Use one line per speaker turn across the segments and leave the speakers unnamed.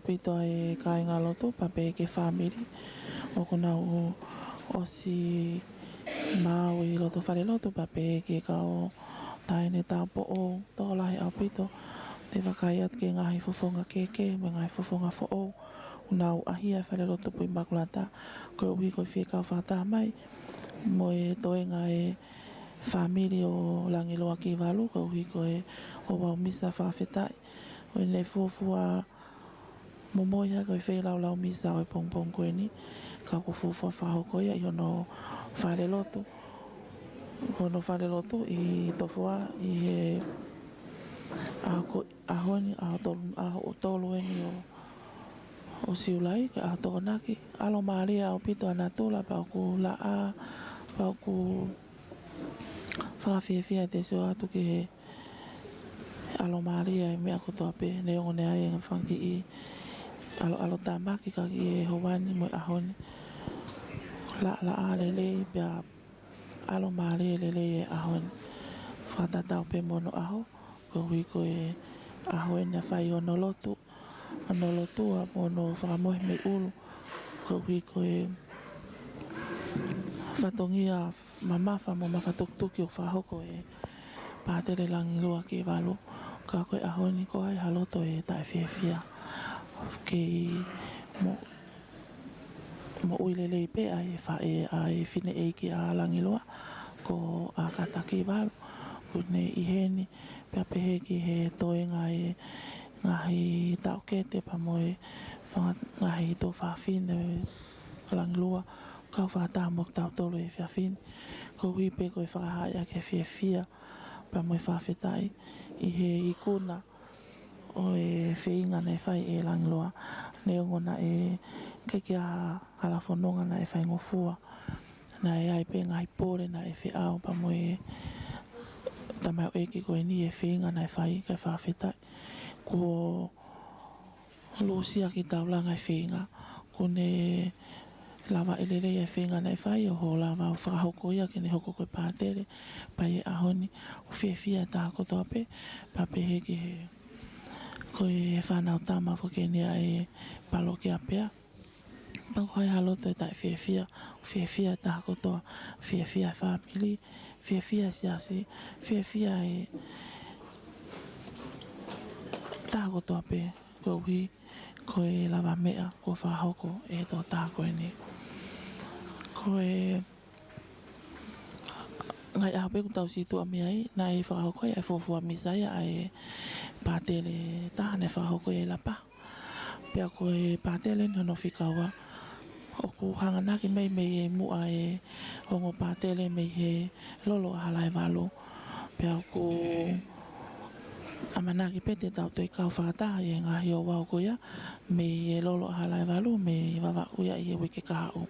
pito e kāinga loto, pape ke whamiri. O kuna o si mau I loto whare loto, pape ke kao taine tāpo o tō lahi au pito. Te wakai at ke ngahi fufonga keke, me ngahi fufonga fo o. Unau ahia whare loto pui makulata, koe uhi koe whie kau whata mai. Mo e toenga e whamiri o Langilua Kivalu, koe uhi koe o wau Misa whawhetai. O nei fuafua momoia koe whee lau Misa o pongpong koe ni. Ka ko fuafua whahoko ia I ono whare loto. Ono whare loto I Tofoa I he ahoni aho tolu eni o siulai ke aho tokonaki. Alo maria o pito anatula pa ku la a pa ku whawhiawhia te seo atu ki he alo maria me ako toape ne ongo ne ai nga whanki I alo tamaki ka ki he hawani mo ahoni la a lele pia alo maria lele ahoni whatatau pe mono aho ko hui ko e aho e na whai ono lotu a mono whakamohi me ulu ko hui ko e whatongia mamafa mo mawhatuktuki o whahoko e Patele Langilua Kivalu ka koe aho ni ko ai haloto e tae whiawhia ke mo uilele pe ai whae ai whine e ki a Langilua ko a kata Kivalu kune iheni pia pehe ki he toenga e ngahi tau kete pa moe ngahi to whawhine Langilua kau whata mo tau tolo e whiawhine ko hipe koe whakahaya ke whiawhia pa moe whawhetai I he ikuna o e whiinga nei whai e Langilua ne ngona e keki a halafononga na e whai ngofua na e ai pe ngai pore na e whiau pa moe tamau eki koe ni e whiinga nei whai ke whawhetai ko lusia ki taulanga e whiinga kune lava elele e whiinga nei whai o ho lava o whakahoko ia ke ne hoko koe Patele pa e ahoni o whiawhia tāko tope pa pehe ki he koe whanau tama fo ke nea e palo ki apea pa koe haloto e tai whiawhia tāko toa whiawhia whamili whiawhia siasi whiawhia e tāko tope koe uhi koe lava mea ko whahoko e tō tāko e ni koe ngai aho pe kutau situ a miai na e whahoko e fuafua Misa ia e Patele tahane whahoko e lapa pia koe Patele nono whikaua o ku hanganaki mei e mua e hongo Patele mei he lolo a halai walu pia ku amanaki pete tau toi kau whakataha e ngahi o wau koia mei e lolo a halai walu mei wawa uia I e wike kahau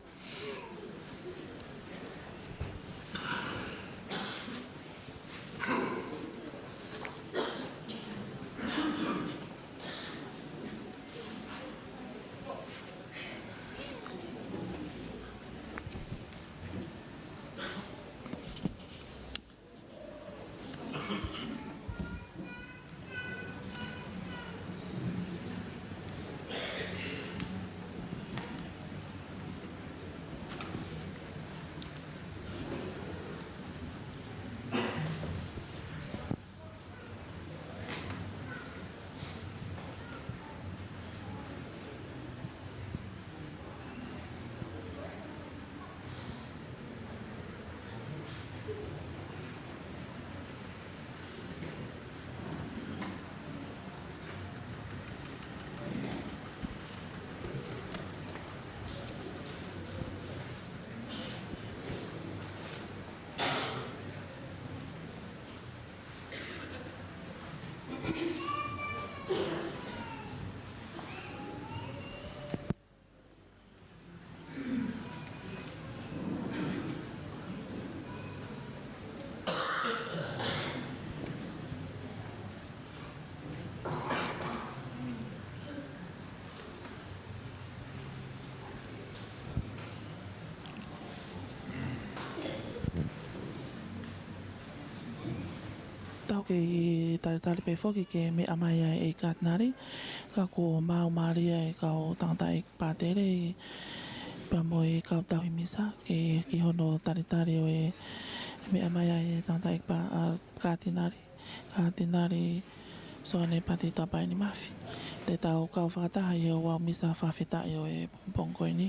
tau ke tari pe foki ke me amaya e katnari ka ko mau maria e ka o tangata e Patele pa mo e ka tau i Misa ke ki hono tari o e me amaya e tangata e katinari so ne pati tapa ni mafi te tau ka whakataha i o wau Misa whawhita i o e pongko ni.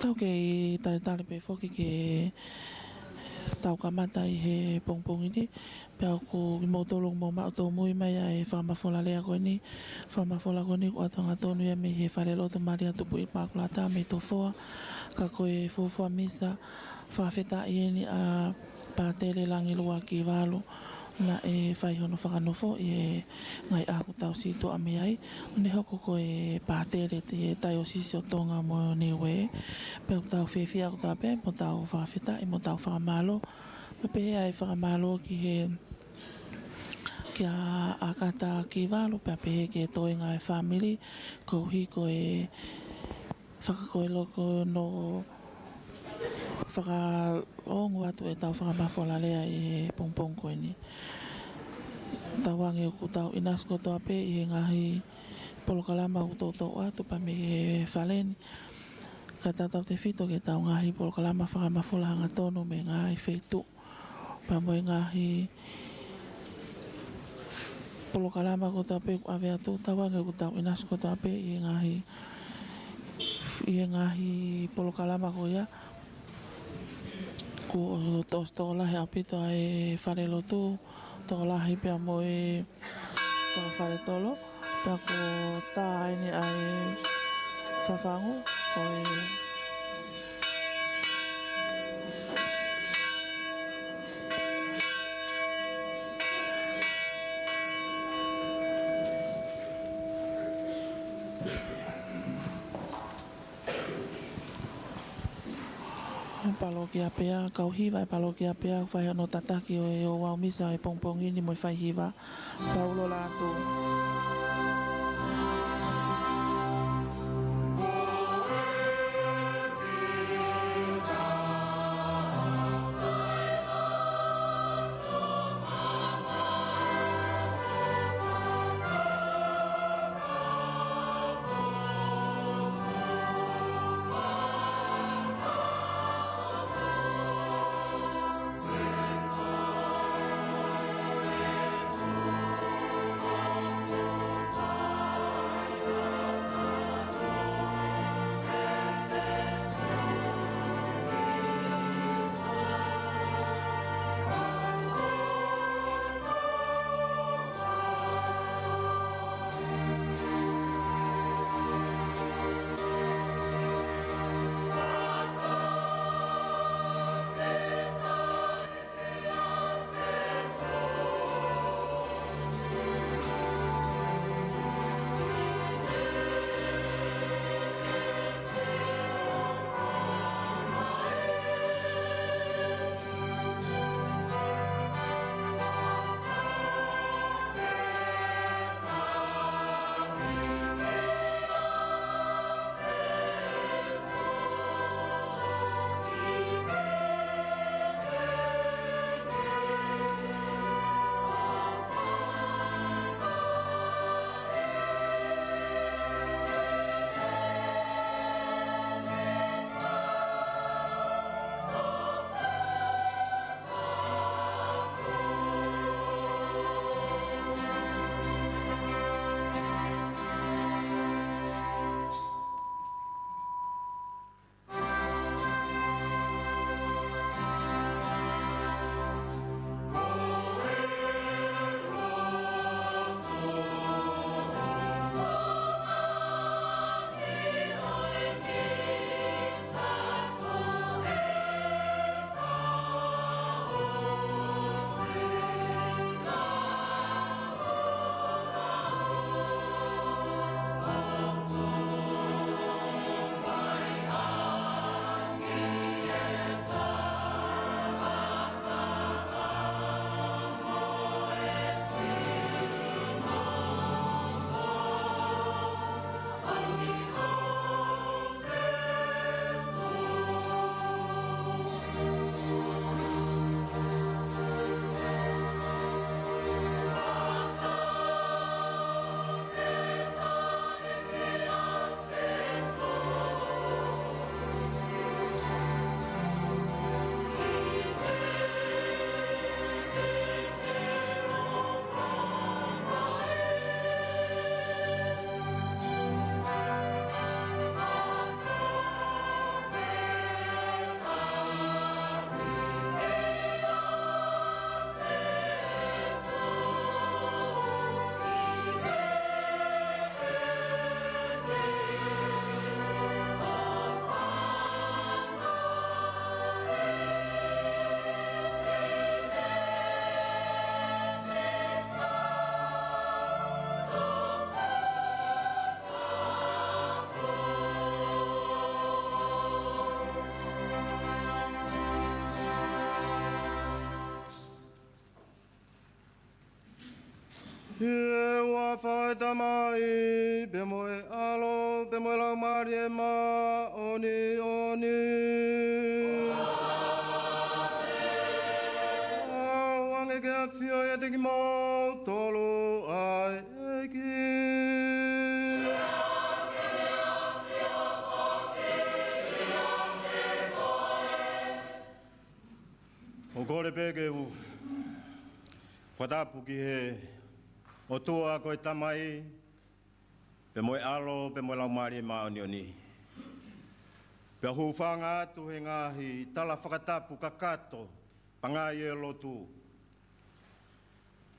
Tau ke tari pe foki ke tau kamata i he pongpong ini pe ako i motolong mo ma to mui mai ai whamafola lea koe ni whamafola koe ni o atanga tonu ia me he wharelo to maria tupu i pakulata me Tofoa ka koe fufua Misa whawheta i eni a Patele Langilua Kivalu na e whai hono whakanofo i e ngai aku tau sito a me ai ne hoko koe Patele te tai o sisi o Tonga mo niwe pe o tau whewhia o tau pe mo tau whawheta i mo tau whakamalo pe ai whakamalo ki he kia akata Kivalu pe pe ke toi ngai family ko hi koe whakakoe loko no whakaongo atu e tau whakamafola lea i he pongpong koe ni tawange o tau inasko toa pe i he ngahi polokalama o tōtou atu pa me he whaleni ka tau te whito ke tau ngahi polokalama whakamafola hanga tono me ngahi whetu Pamoe ngahi polo kalama ko tape ave atu tawa nge ko tau inas ko tape i ngahi polo kalama ko ya ko to la he apito ai farelo tu to la he pe moe ko fare tolo ta ko ta ini ai fafangu ko palokia pea kau hiva palokia pea fai no tataki o wa misa e pongpongi ni mo fai hiva paulo lato
Wa fai tamai, bemoe alo, bemoe la mariema, oni oni. Wange ke afio e te ki mau, tolo ai eki. O kore peke u whatapu ki he o tua koe tamai pe moe alo pe moe laumari e maa onioni. Pe hufanga atu he ngahi tala whakatapu kakato pangai e lotu.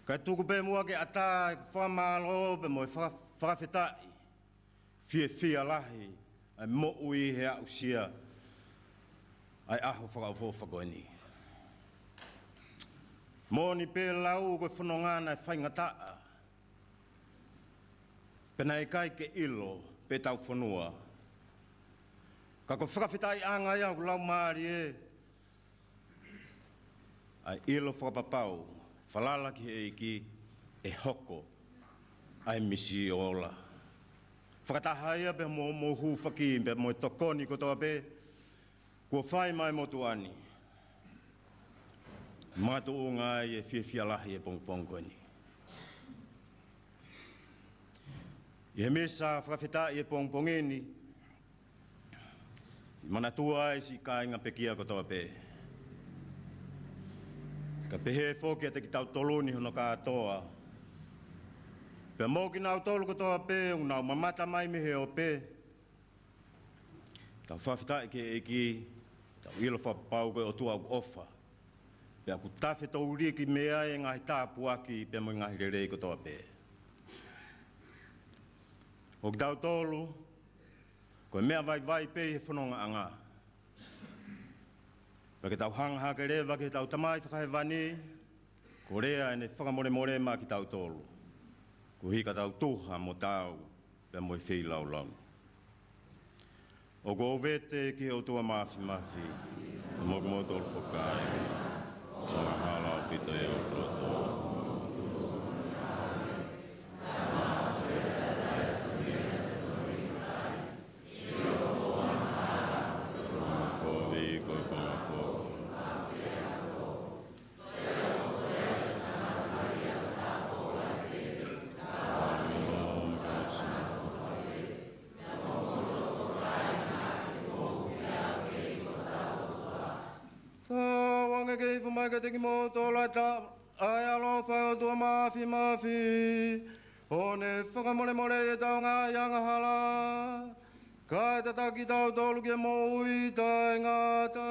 Kai tuku pe mua ke ata whamalo pe moe whakawhetai fia lahi ai mo ui he ausia ai aho whakawhawhakoni. Mōni pē lau koe whanongana e whaingataa. Pena e kai ke ilo pē tau whanua. Ka ko whakawhitai anga ia ku lau maari e. Ai ilo whakapapau, whalalaki e iki e hoko ai misi ola. Whakatahaia pe mo hu whaki pe mo tokoni ko toa pē. Kua whai mai motu ani. Matu o ngai e fia lahi e pongpongoni. I he mesa whakawhetai e pongpongeni. Mana tua e si kāinga pekia ko toa pē. Ka pehe whoki te ki tau toloni hono kātoa. Pea mō ki nau tolu ko toa pē, un nau mamata mai me he o pē. Tau whawhetai ke e ki, tau ilo whapau koe o tua ofa. Pea ku tawhi tau riki mea e ngahi tāpuaki pea mo ngahi rerei ko toa pē. O ki tau tolu, koe mea vai pē he whanonga anga. Pea ke tau hanga ke rewa ke tau tamai whakahe wani, ko rea ene whakamore mā ki tau tolu. Ko hika tau tuha mo tau, pea mo i whi lau. O ko vete ki o tua mafi, mo mo tolu whakai. Sora hala pita e o roto. Ka te ki mō tō laita ai alo whai o tua mafi Hone whakamore e tau ngā ianga hala Kai tataki tau tōlu ke mō ui tai ngāta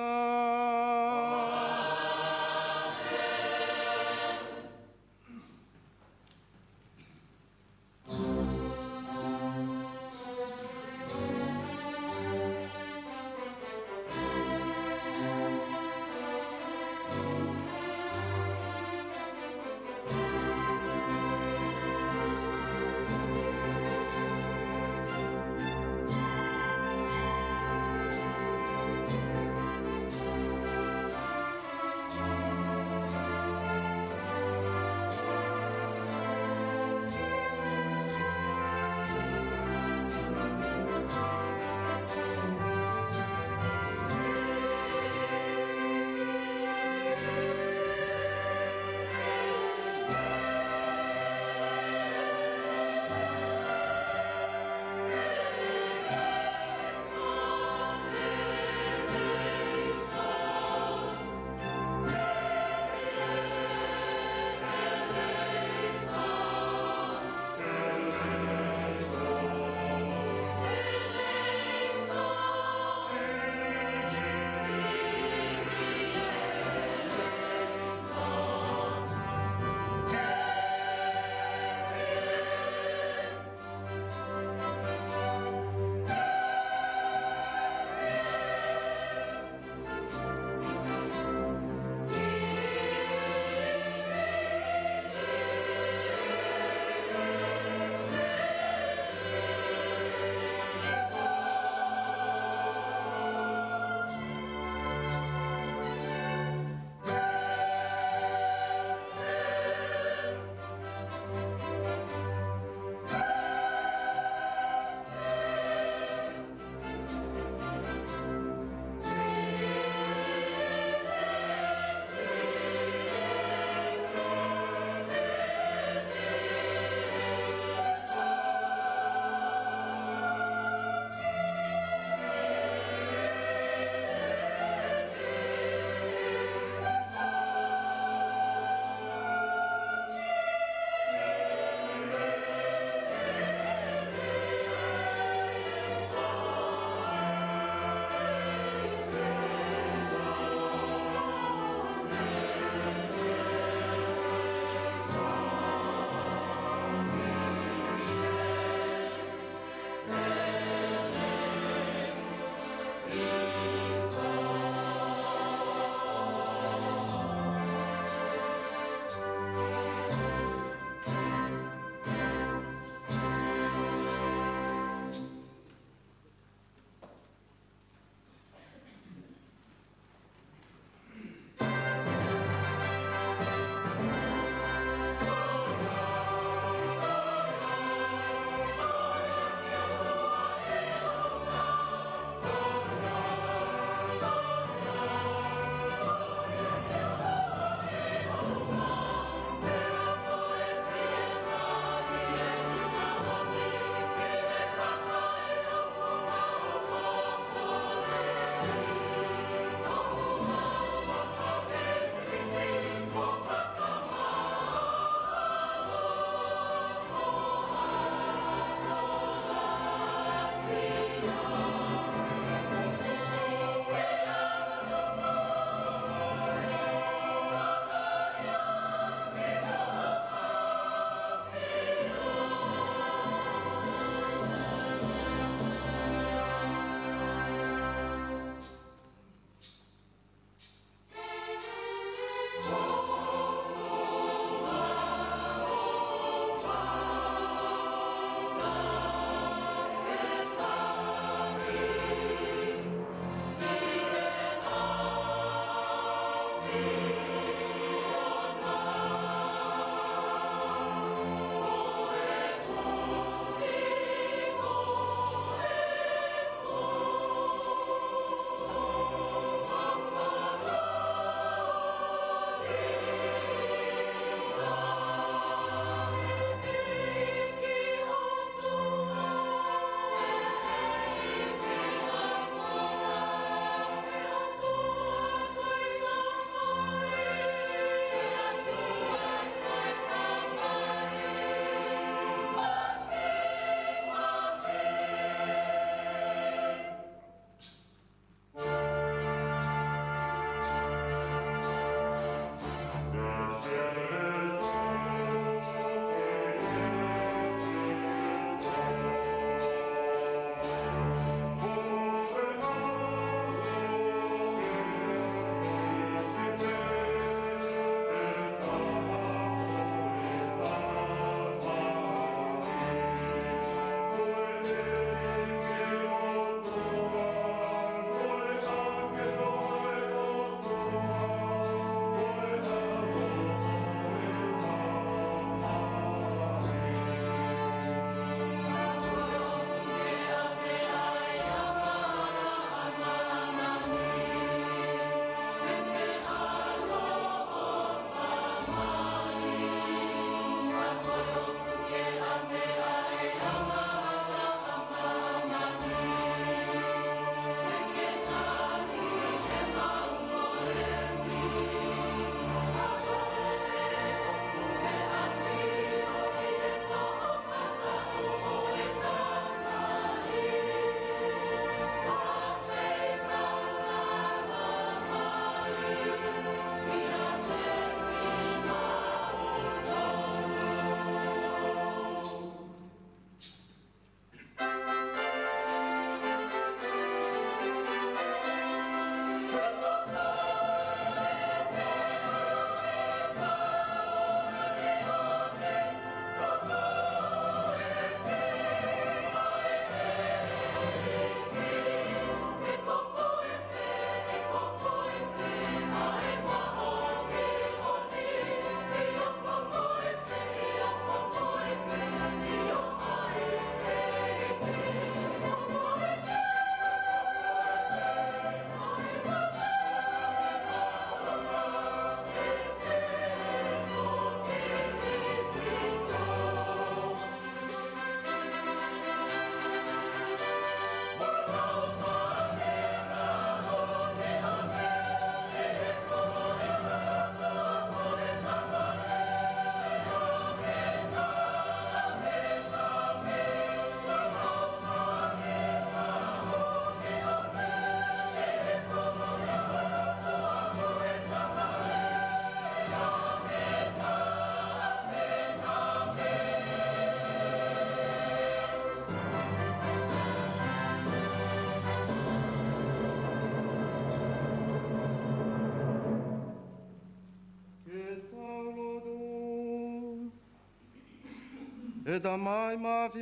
E ta mai mafi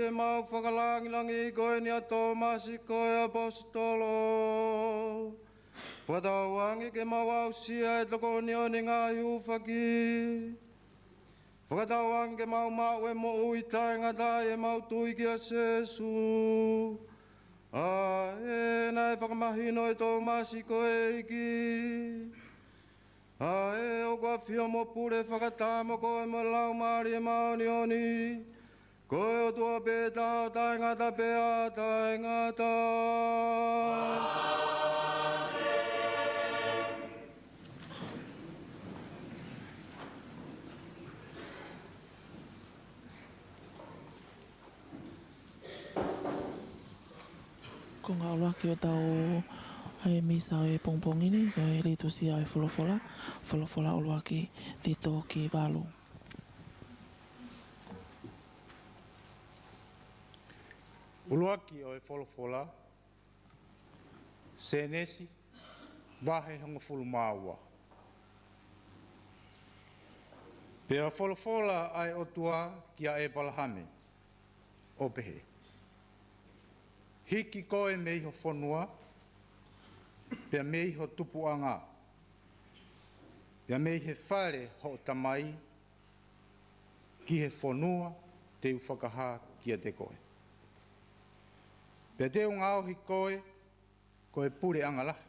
e mau whakalangilangi koe ni a Tomasi koe apostolo. Whakatawangi ke mau au sia e toko ni o ni ngā hiuwhaki. Whakatawangi ke mau e mo ui tainga tai e mau tui ki a Sesu. A e nai whakamahino e Tomasi koe iki. A e o kua whio mo pure whakatamo koe mo lau maari e maoni oni. Koe o tua pētā o taingata pēa taingata.
Ko ngā Uluaki o tau ai Misa e pongpongini, ko e ritu si ai wholofola Uluaki tito Kivalu.
Uluaki o e wholofola, senesi, wahe honga fulu māua. Pea wholofola ai o tua ki a e palahame, o pehe. Hiki koe me iho whanua, pea me iho tupuanga. Pea me ihe whare ho tamai, ki he whanua te uwhakaha ki a te koe. Pea te unga auhi koe, koe pure angalahi.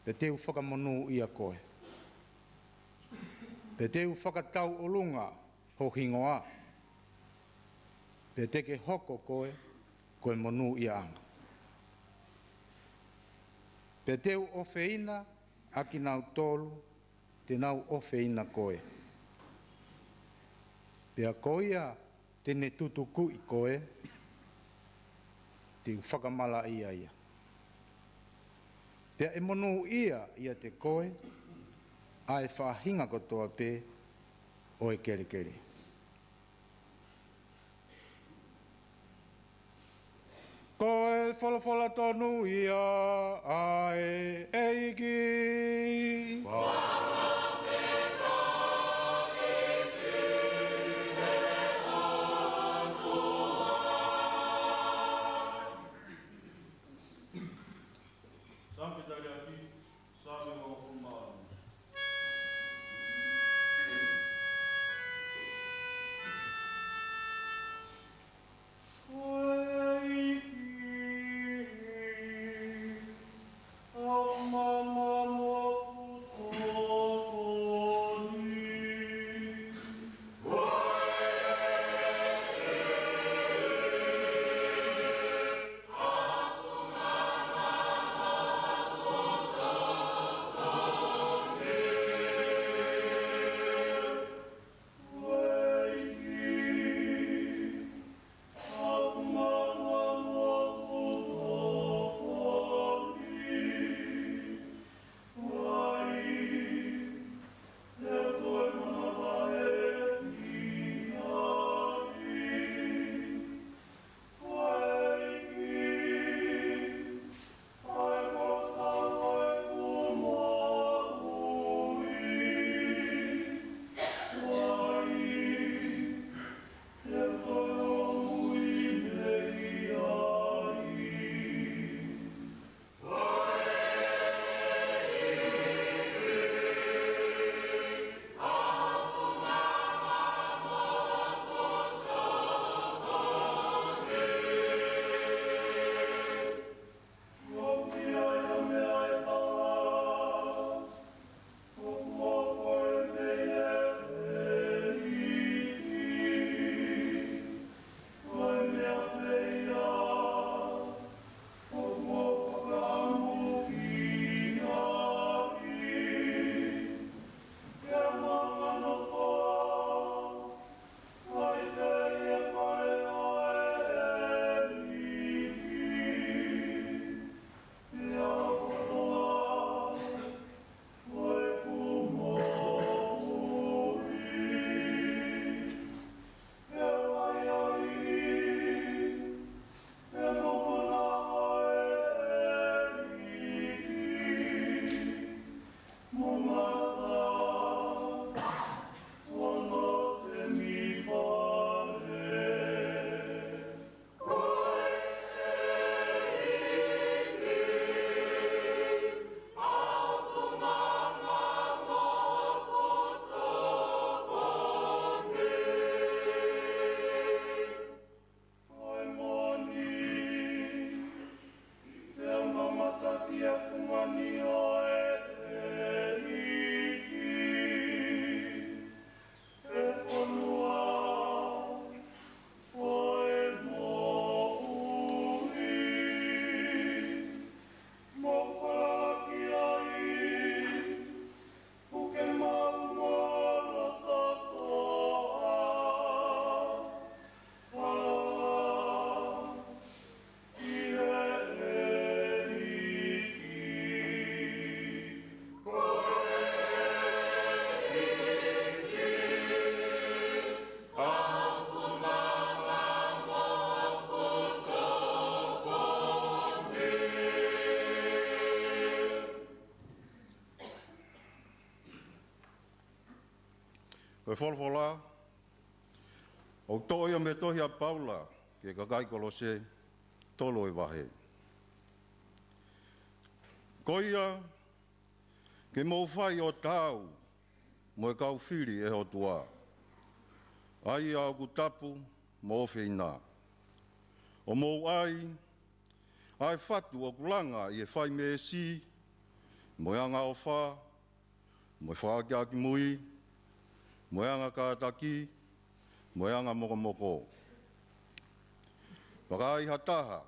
Pea te uwhakamonu ia koe. Pea te uwhakatau olunga ho hingoa. Pea te ke hoko koe, koe monu ia anga. Pea te u ofeina, aki nau tolu, te nau ofeina koe. Pea koia, tene tutuku i koe, te whakamala ia ia. Pea e monu ia te koe, ai whahinga kotoa pe o e kere kere. Koe wholofola tonu ia ai eiki.
Koe wholofola, o to ia me tohi a Paula, ke kakai kolose, tolo e wahe. Koia, ke mou whai o tau, mo e kau whiri e ho tua. Ai au kutapu, mo whina. O mou ai whatu o kulanga i e whai me si, mo anga o wha, mo e whaaki aki mui, mo anga kātaki, mo anga moko moko. Whakai hataha,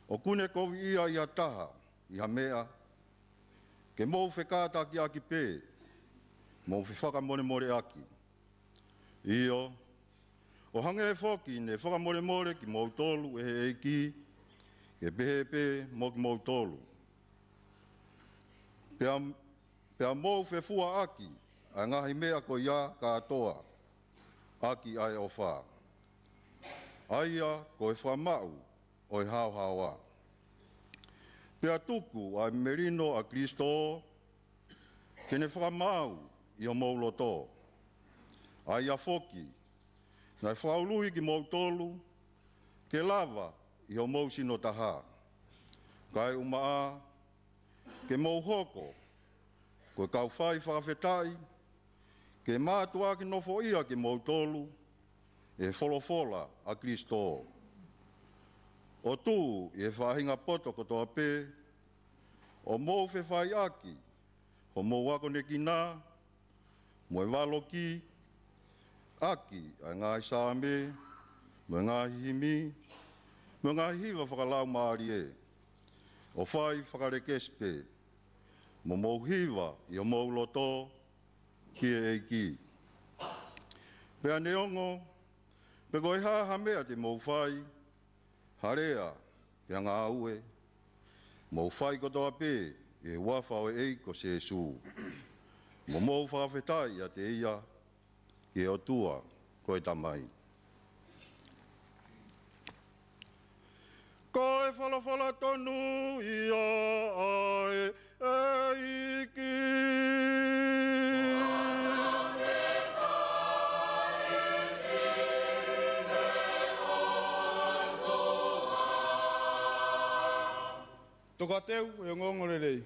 o kune kovi ia i hataha, i ha mea, ke mou whekātaki aki pē, mou whakamore more aki. Io, o hange e whoki ne whakamore more ki mou tolu e he eiki, ke pehe pē mo ki mou tolu. Pea mou whewhua aki, a ngahi mea ko ia katoa, aki ai o wha. Aia ko e whamau o e hao hawa. Pea tuku a merino a Kristo, ke ne whamau i o mou loto. Aia whoki, nai whaului ki mou tolu, ke lava i o mou sino taha. Kai umaa, ke mou hoko, koe kau whai whakawhetai, ke mātua ki nofo ia ki mou tolu, e wholofola a Kristo. O tū e whahinga poto kotoa pē, o mou whewhai aki, o mou wako neki nā, mo e waloki, aki a ngāi sāme, mo e ngāhi himi, mo e ngāhi hiwa whakalau maari e, o whai whakarekespe, mo mou hiwa i o mou loto, ki e eiki. Pea neongo, pe koe haha mea te mou whai, harea, pea ngā ue, mou whai kotoa pē, e wafa o eiko se su. Mo mou whakawhetai a te ia, ki o tua, koe tamai. Koe whalawhala tonu ia ae eiki.
Toka teu e ngongorerei.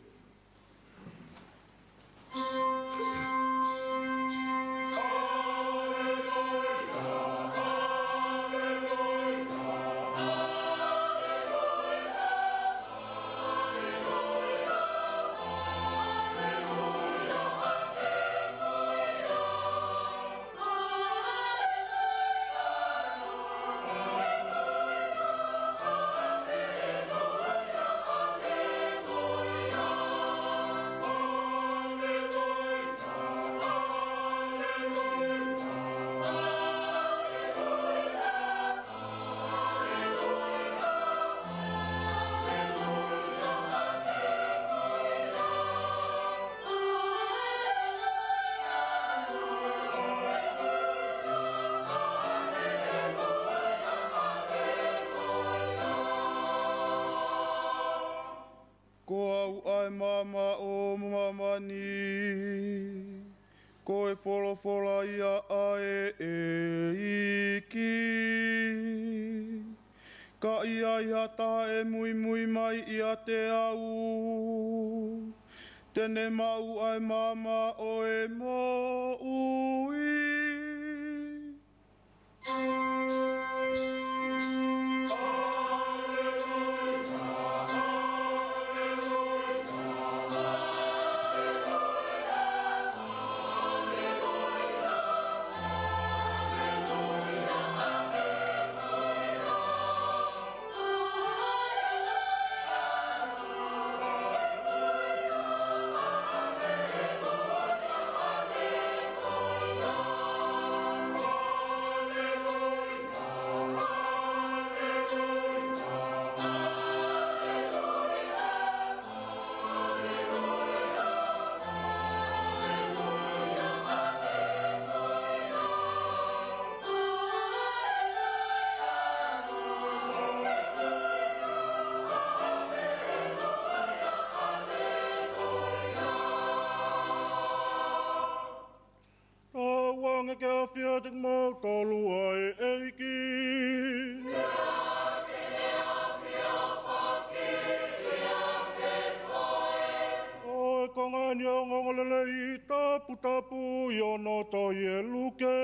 Mama o mamani, ko e wholofola ia ae e iki. Ka ia i hata e mui mui mai ia te au. Tene mau ai mama o e mo ui. te mo tolu ai eiki. O konga ni o ngolele i tapu tapu i ono to i luke.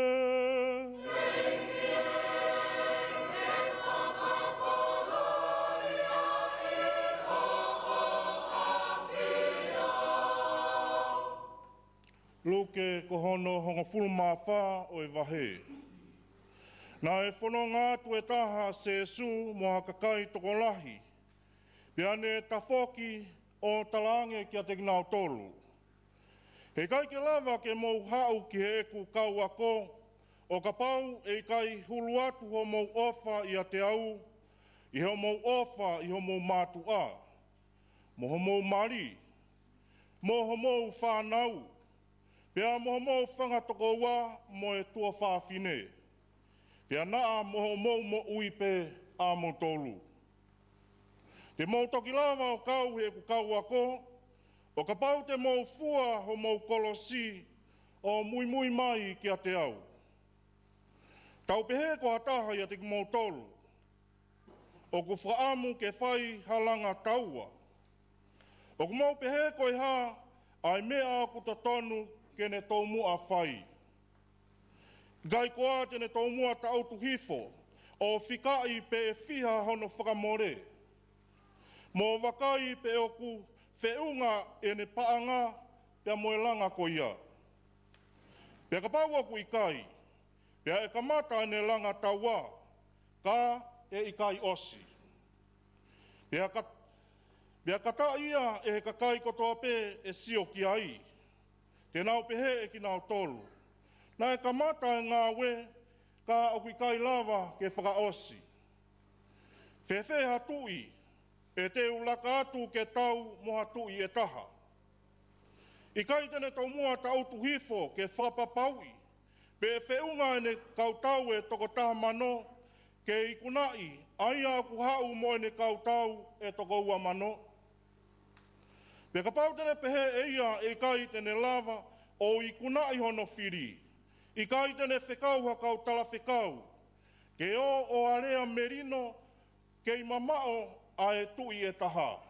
Luke ko hono honga fulma wha o e wahe. Nā e whono ngātu e taha se su mo haka kai toko lahi. Pea ne tafoki o talange kia te kinau tolu. He kai ke lava ke mou hau ki he eku kau ako, o ka pau e kai hulu atu ho mou ofa i a te au, i ho mou ofa i ho mou mātu a. Mo ho mou mari, mo ho mou whānau, pea mo ho mou whanga toko ua mo e tua whāwhine. Pea naa mo ho mou mo uipe a mo tolu. Te mou toki lava o kau he ku kau ako, o ka pau te mou fua ho mou kolosi o mui mui mai ki a te au. Tau pehe ko hataha i a te ki mou tolu, o ku whaamu ke whai halanga taua. O ku mou pehe ko i ha, ai mea aku ta tonu ke ne tau mua whai. Gai koa te ne tau mua ta autu hifo, o whikai pe e whiha hono whakamore. Mō wakai pe oku whiunga e ne paanga pia moe langa ko ia. Pia ka pau aku i kai, pia e kamata ne langa taua, ka e i kai osi. Pia kata ia e he kakai kotoa pe e sio ki ai. Te nau pehe e ki nau tolu. Nā e kamata e ngā we, ka aku i kai lava ke whakaosi. Whewhe hatui, e te ulaka atu ke tau moha tui e taha. I kai tene tau mua ta autu hifo ke whapapaui, pe e whiunga e ne kautau e toko taha mano, ke i kunai, ai aku hau mo e ne kautau e toko ua mano. Pe ka pau tene pehe e ia e kai tene lava o i kunai hono whiri. I kai tene whekau hakau tala whekau, ke o area merino ke i mamao a e tui e taha.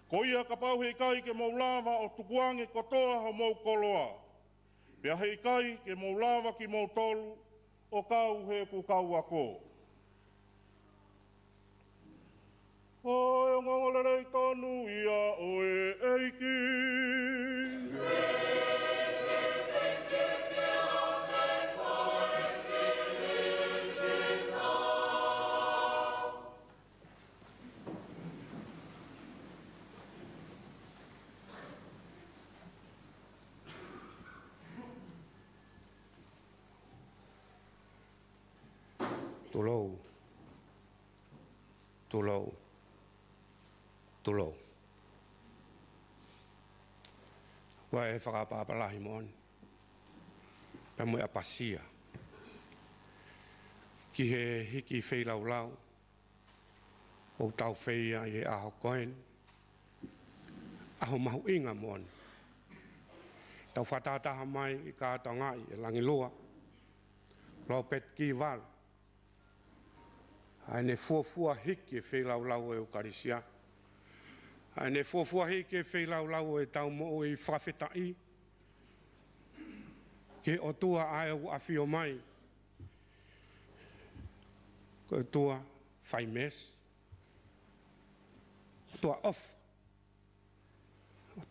Ko ia ka pau hei kai ke mau lava o tukuange kotoa ho mau koloa. Pea hei kai ke mau lava ki mau tolu o kau he ku kau ako. O e ngongolere i tonu ia o e eiki. Tulou. Wa e whakapapalahi mon. Pe mui apasia. Ki he hiki wheilau, o tau wheia i e aho koen. Aho mahu inga mon. Tau whatataha mai i ka Tongai e Langilua. Lopet Kivalu. Ai ne fuafua hiki e wheilau e ukarisia. Ai ne fuafua hiki e wheilau e tau mo i whawhetai. Ke o tua ai au awhio mai. Ko tua whai mes. Tua off.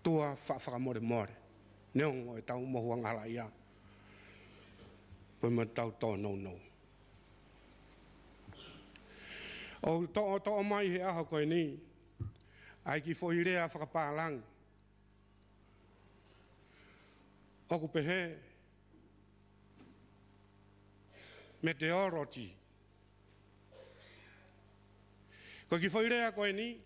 Tua whakamore more. Neongo e tau mohu angala ia. Pema tau tō no. O tō mai he aho koe ni, ai ki whohirea whakapālang. Oku pehe, meteorology. Ko ki whohirea koe ni,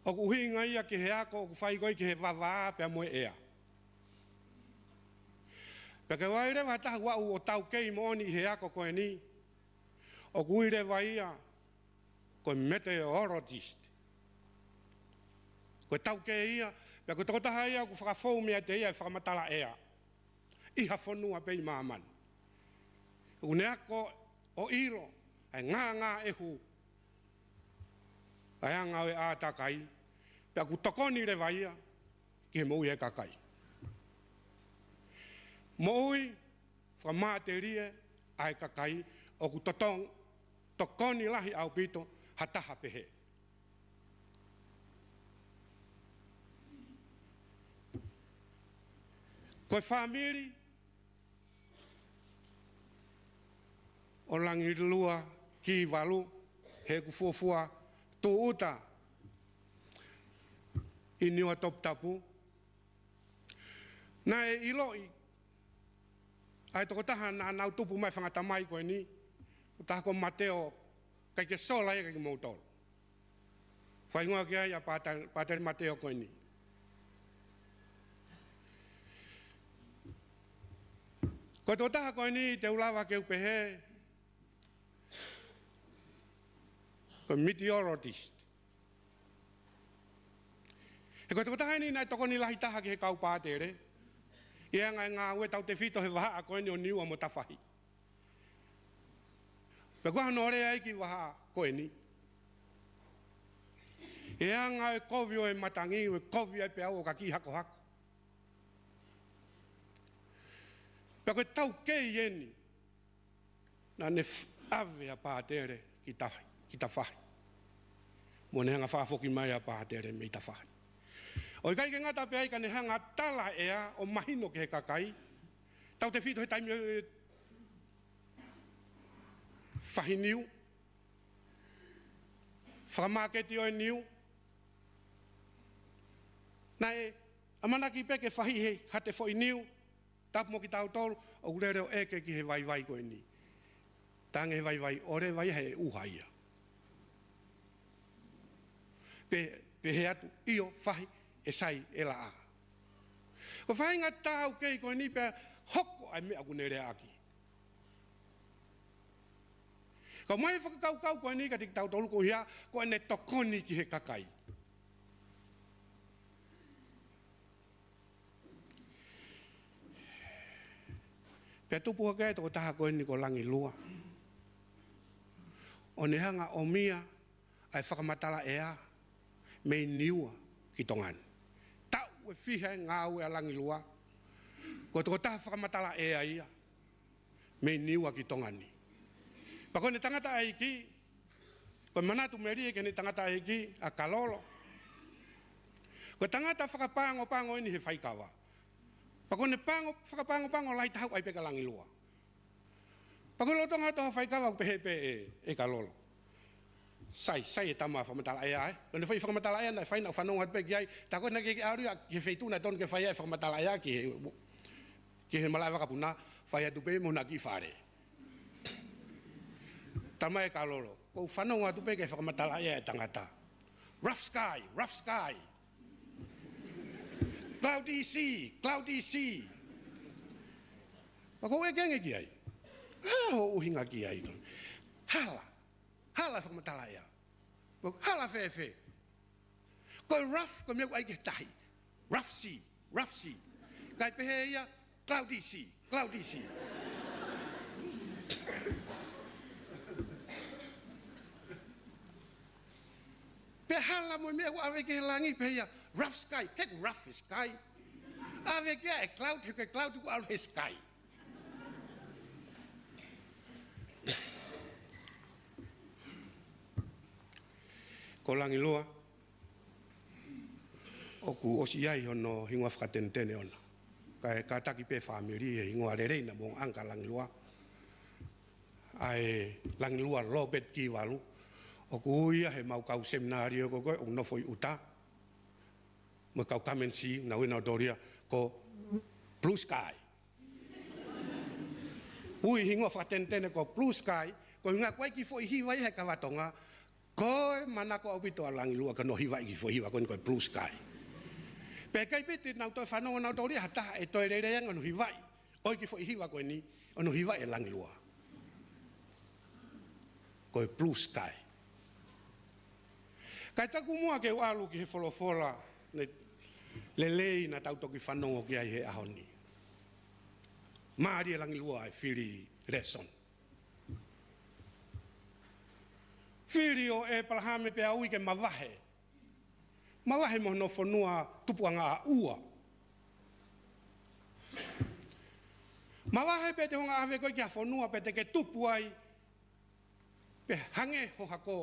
oku hinga ia ki he ako, oku whai koe ki he wawaa pia moe ea. Pia ke waire wataha wau o tau kei mooni he ako koe ni, o kuire vaia ko meteorologist. Ko tau ke ia, pe ko totaha ia ko whakafou mea te ia e whakamatala ea.
iha whanua pei māmani. Une ako o ilo, ai ngā ehu, ai anga e ātakai, pia ku tokoni re vaia, ki he moui e kakai. Moui, whamāterie, ai kakai, o ku tokoni lahi au pito, hataha pehe. Koe whamiri, o Langilua, Kivalu, he ku fuafua, tō uta, i niwa Tongatapu. Nā e iloi, ai toko taha nā nau tupu mai whangata mai koe ni, o taha ko Mateo, kai ke sola e kai ke mautolo. Whaingoa ki ai a Patele Mateo koe ni. Ko tō taha koe ni te ulawa ke upehe, ko meteorologist. E ko tō taha ni nai toko ni lahi taha ki he kau Patele, ia ngā ue tau te whito he waha a koe ni o niua mo tawhahi. Pe kua hano ore ai ki waha koe ni. Ia ngā e kovi o e matangi, o e kovi ai pe au o ka ki hako hako. Pe koe tau kei eni, na ne ave a Patele ki ta whahi. Mo ne hanga whaafoki mai a Patele me i ta whahi. O i kai ke ngata pe ai ka ne hanga tala ea o mahino ke he kakai, tau te whito he taimi whahi niu, whamaketi o e niu, na e amanaki pe ke whahi he hate fo i niu, tapu mo ki tau tolu, o urere o eke ki he vai koe ni. Tange he vai, ore vai he uhaia. Pe he atu, io, whahi, e sai, e la a. Ko whainga tāu kei koe ni pe hoko ai mea kunere aki. Ko mai whakakau koe ni ka tik tau tolu ko hia, koe ne tokoni ki he kakai. Pea tupu hake toko taha koe ni ko Langilua. O ne hanga o mia ai whakamatala ea mei niua ki tongani. Tau e whihe ngā ue a Langilua. Ko toko taha whakamatala ea ia mei niua ki tongani. Pa koe ne tangata aiki, koe manatu meri ke ne tangata aiki a kalolo. Koe tangata whakapango ini he whaikawa. Pa koe ne whakapango lai tahau ai peka Langilua. Pa koe lotonga toha whaikawa pehe e kalolo. Sai e tama whakamatala ea e. Koe ne whakamatala ea nai whaina whanonga peki ai. Ta koe ne ke auria ke whaituna ton ke whaia e whakamatala ea ki he malai wakapuna whaia tupe mo na ki whare. Tama e kalolo. Ko whanonga tupe ke whakamatala ea e tangata. Rough sky. Cloudy sea. Pa koe kenge ki ai. Ho uhinga ki ai. Hala whakamatala ea. Hala whewhe. Koe rough, koe mea ai ke tahi. Rough sea. Kai pehe ia, cloudy sea. Pe hala mo mea awe ke langi pehe ia, rough sky. Hek rough sky. Awe ke e cloud, hek cloud ku awe sky. Ko Langilua, oku osi ai hono hingoa whakatentene ona. Ka taki pe whamiri e hingoa rereina mong angka Langilua. Ai Langilua Robert Kivalu. Oku uia he mau kau seminari o koe o nofoi uta. Mo kau kamensi na wina doria ko Blue Sky. Ui hingoa whakatentene ko Blue Sky. Ko hinga koe ki fo i hiwa i he kawatonga. Koe manako au pito a Langilua ka no hiwa i ki fo hiwa koe Blue Sky. Pe kai piti nau toi whanonga nau tauria hata e toi rereanga no hiwa i. Oi ki fo i hiwa koe ni, o no hiwa e Langilua. Koe Blue Sky. Kai taku mua ke alu ki he wholofola le lei na tautoki whanongo ki ai he ahoni. Maria Langilua e fili lesson. Filio e palahame pe aui ke mawahe. Mawahe mo no fonua tupuanga ua. Mawahe pe te honga ave koe kia fonua pe te ke tupu ai pe hange ho hako.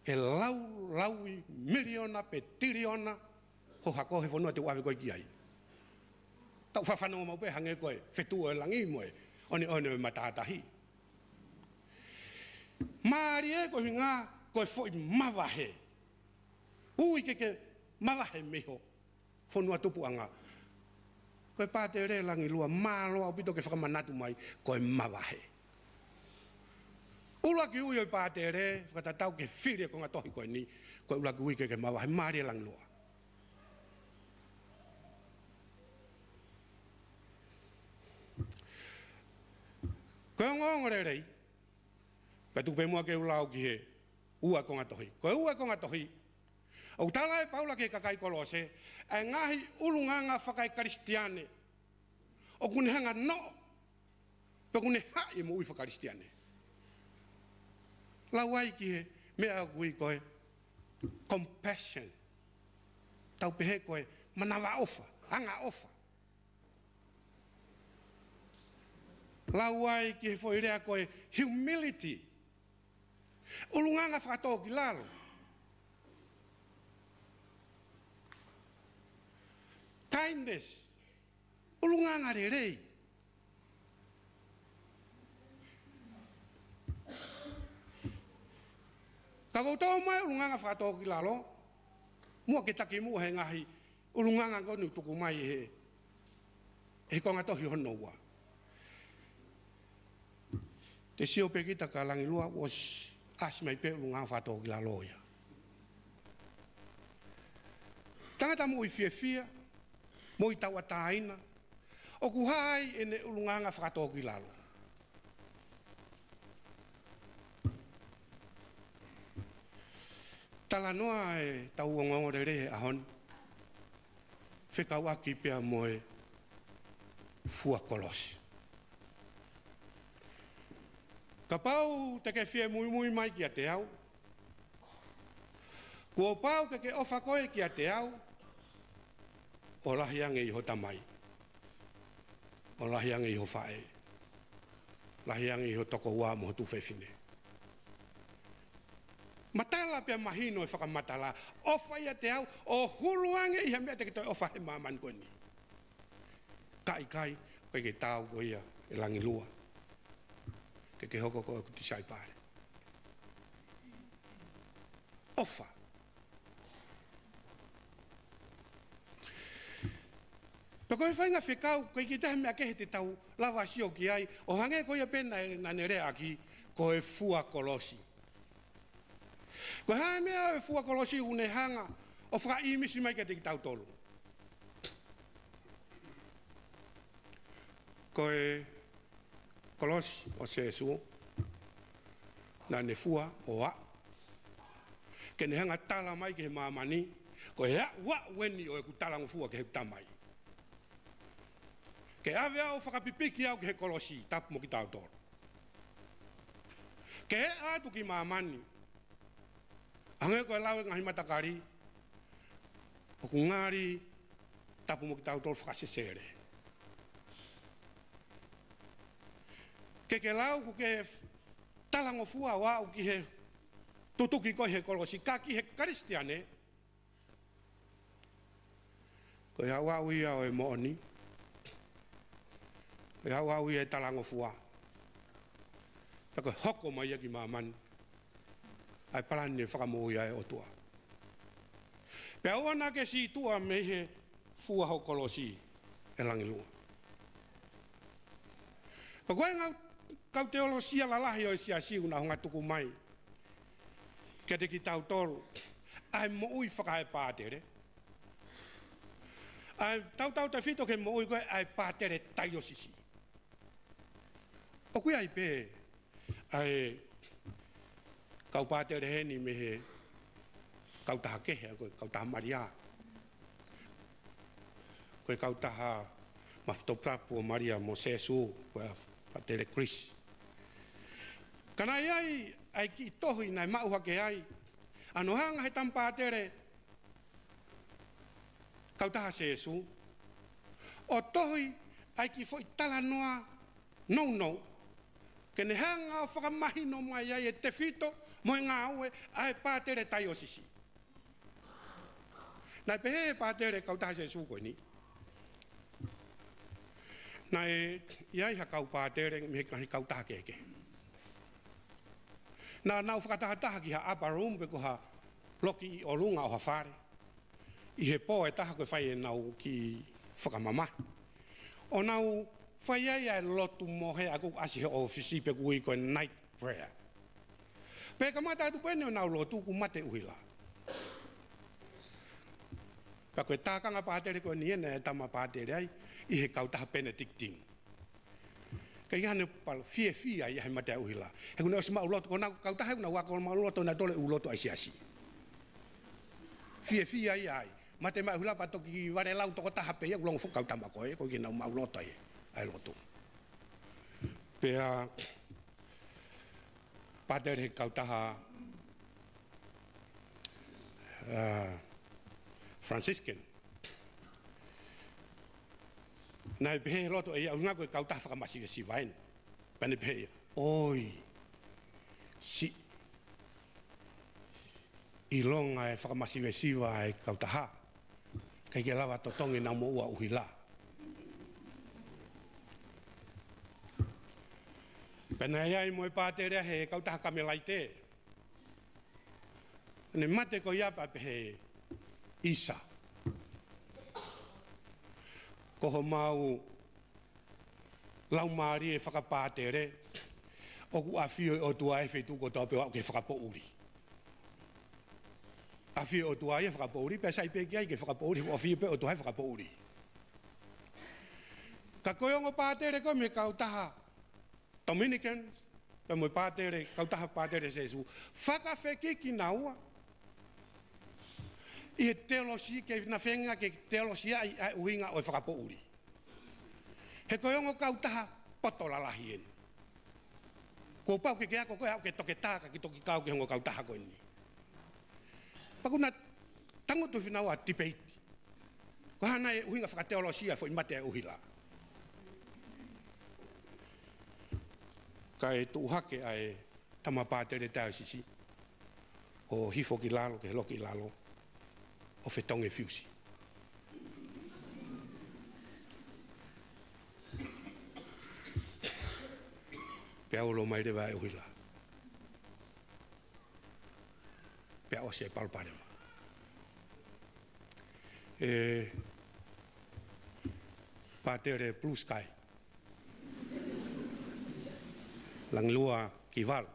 E laui miliona pe tiriona ho hako he fonua te ave koe kia ai. Tau whawhanau mau pe hange koe whetua e langi moe one o matatahi. Maari e koe ngā koe foi mawahe. Ui ke mawahe meho fonua tupuanga. Koe Patele Langilua māloa o pito ke whakamanatu mai koe mawahe. Uluaki ui o Patele whakatatau ke whiri ko ngā tohi koe ni koe uluaki ui ke mawahe Maria Langilua. Koe ngongore rei Petu pe mua ke ulau ki he ua ko ngā tohi. Koe ua ko ngā tohi. O tala e paula ke kakai kolose e ngahi ulunganga whakai karistiane. O kune hanga no. Pe kune hai mo ui whakaristiane. Lawai ki he mea kui koe compassion. Tau pehe koe manawa ofa, anga ofa. Lawai ki he foirea koe humility. Ulunganga whakatoa ki lalo. Kindness. Ulunganga rerei. Kakoutou mai ulunganga whakatoa ki lalo. Mua ke taki mua he ngahi. Ulunganga konu tuku mai he. He konga tohi hono ua. Te sio pekita ka Langilua was as mai pe lunga fato ki la loia. Tongatapu i fia mo i taua taina o ku hai ene ulunga fato ki la lo. Tala noa e tau ngongo re ahon. Whekawaki pia moe fua kolosi. Ka pau te ke whie mui mai ki a te au. Kua pau te ke ofa koe ki a te au. O lahiange iho tamai. O lahiange iho whae. Lahiange iho toko wā moho tu whewhine. Matala pia mahino e whakamatala. Ofa i a te au. O huluange iha mea te ke toi ofa he māman koe ni. Kai koe ke tau koe ia e Langilua. Ke hoko ko ku tisai pare. Ofa. Pe koe whainga whekau, koe ki tahe mea kehe te tau lawa sio ki ai, o hange koe pena e nane rea ki, koe fua kolosi. Koe hae mea e fua kolosi une hanga, o whaka imisi mai ke te ki tau tolu. Koe kolosi o sesu na ne fua o a ke ne hanga tala mai ke mamani ko hea wa weni o e ku tala ngofua ke he tamai ke ave au whakapipiki au ke he kolosi tapu mo ki tau toro ke he atu ki mamani ange ko e lawe ngahi matakari o ku ngari tapu mo ki tau toro whakasesere ke lau ku ke talango fua wa ki he tutuki ko he kolosi ka ki he kristiane ko ya wa wi o e moni ko ya wa wi e talango fua ko hoko mai ki maman ai plan ne fa mo ya e otua pe ona ke si tua me he fua ho kolosi e Langilua ko ngau kau teolosia lalahi o sia si una honga tuku mai. Ke te ki tau tolu. Ai mo ui whakae Patele. Ai tau te whito ke mo ui koe ai Patele taio sisi. O kui ai pe. Ai kau Patele heni me he kau taha kehe, kau taha maria. Ko koe kautaha maftoprapu o Maria mo Sesu koe Patele Chris. Kana iai ai ki tohi nai mauha ke ai. Ano hanga he tampatere kautaha Sesu. O tohi ai ki foi tala noa no. Kene hanga o whakamahino mai ai e te fito mo ngā ue ai pātere tai o sisi. Nai pehe pātere kautaha Sesu koe ni. Nai iai hakau pātere me kahi kautaha keke. Nā nau whakatahataha ki ha upper room pe ko ha loki i o lunga o ha whare. I he pō e taha koe whai e nau ki whakamamahi. O nau whai ai lotu mohe a kuk asi he ofisi pe kui koe night prayer. Pe ka mata atu pene o nau lotu ku mate uhila. Pa koe tākanga pātere koe niena e tama pātere ai i he kautaha Benedictine. Ka ihane pal fie ai he mate uhila. He kuna osi mauloto ko nau kautaha kuna wako mauloto na tole uloto ai siasi. Fie ai. Mate mai uhila patoki ware lau toko taha pe ia ulong whukautama koe ko kina mauloto ai loto. Pea pātere he kautaha Franciscan. Nai pehe loto e unga koe kautaha whakamasi si vain. Pane pehe, oi, si ilonga e whakamasi siwa e kautaha. Kai ke lawa totongi na mo ua uhila. Pena iai mo e pātere he kautaha kamelaite. Ne mate ko iapa pehe Isa. Koho mau lau maari e whakapātere oku awhio o tua e whetu ko tau pewa ke whakapouri. Awhio o tua e whakapouri, pe sai pe kia ke whakapouri, o awhio pe o tua e whakapouri. Ka koiongo pātere ko me kautaha Dominicans, pe mo pātere, kautaha pātere Sesu, whakawhekiki na ua. I he teolosia ke na whenga ke teolosia ai uhinga o e whakapouri. He koiongo kautaha potolalahi en. Ko pau ke keako koe au ke toke tāka ki toki kau ke hongo kautaha koe ni. Pakuna tangotu whinaua tipeiti. Ko hana e uhinga whakateolosia fo imate e uhila. Ka e tuhake ai tama pātere tau sisi. O hifo ki lalo ke loki lalo. O whetonge fiusi. Pea olo mai rewa e uhila. Pea o se palparema. Patele Blue Sky. Langilua Kivalu.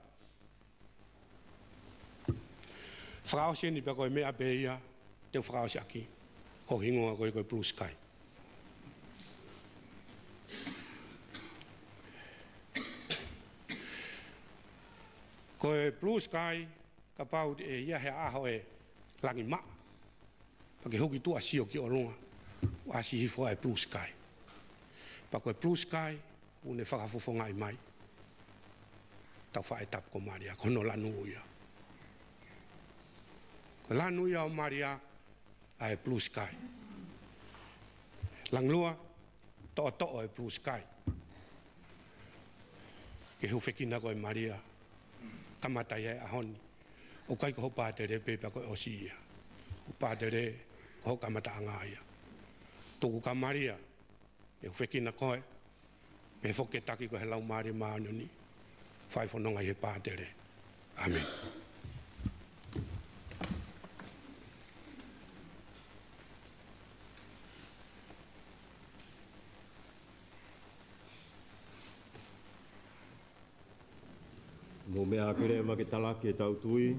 Frau sini pe koe mea beia. Te frau si aki, ho hingoa koe Blue Sky. Koe Blue Sky, ka pau e ia he aho e langi maa. Pake hoki tua sio ki o runga, wa si hifo e Blue Sky. Pa koe Blue Sky, une whakafofo ngai mai. Tau wha e tap ko Maria, kono lanu uia. Ko lanu uia o Maria, ai Blue Sky. Langilua to e Blue Sky. Ke hu whekina koe Maria, kamata ia ahoni. O kai ko pātere pepa koe osi ia. O pātere ko kamata anga ia. Tuku ka Maria, e hu whekina koe, me whoke taki ko he lau Maria maanoni. Whai whanonga i he pātere. Amen.
Mo mea kere ma ke talaki e tau tui.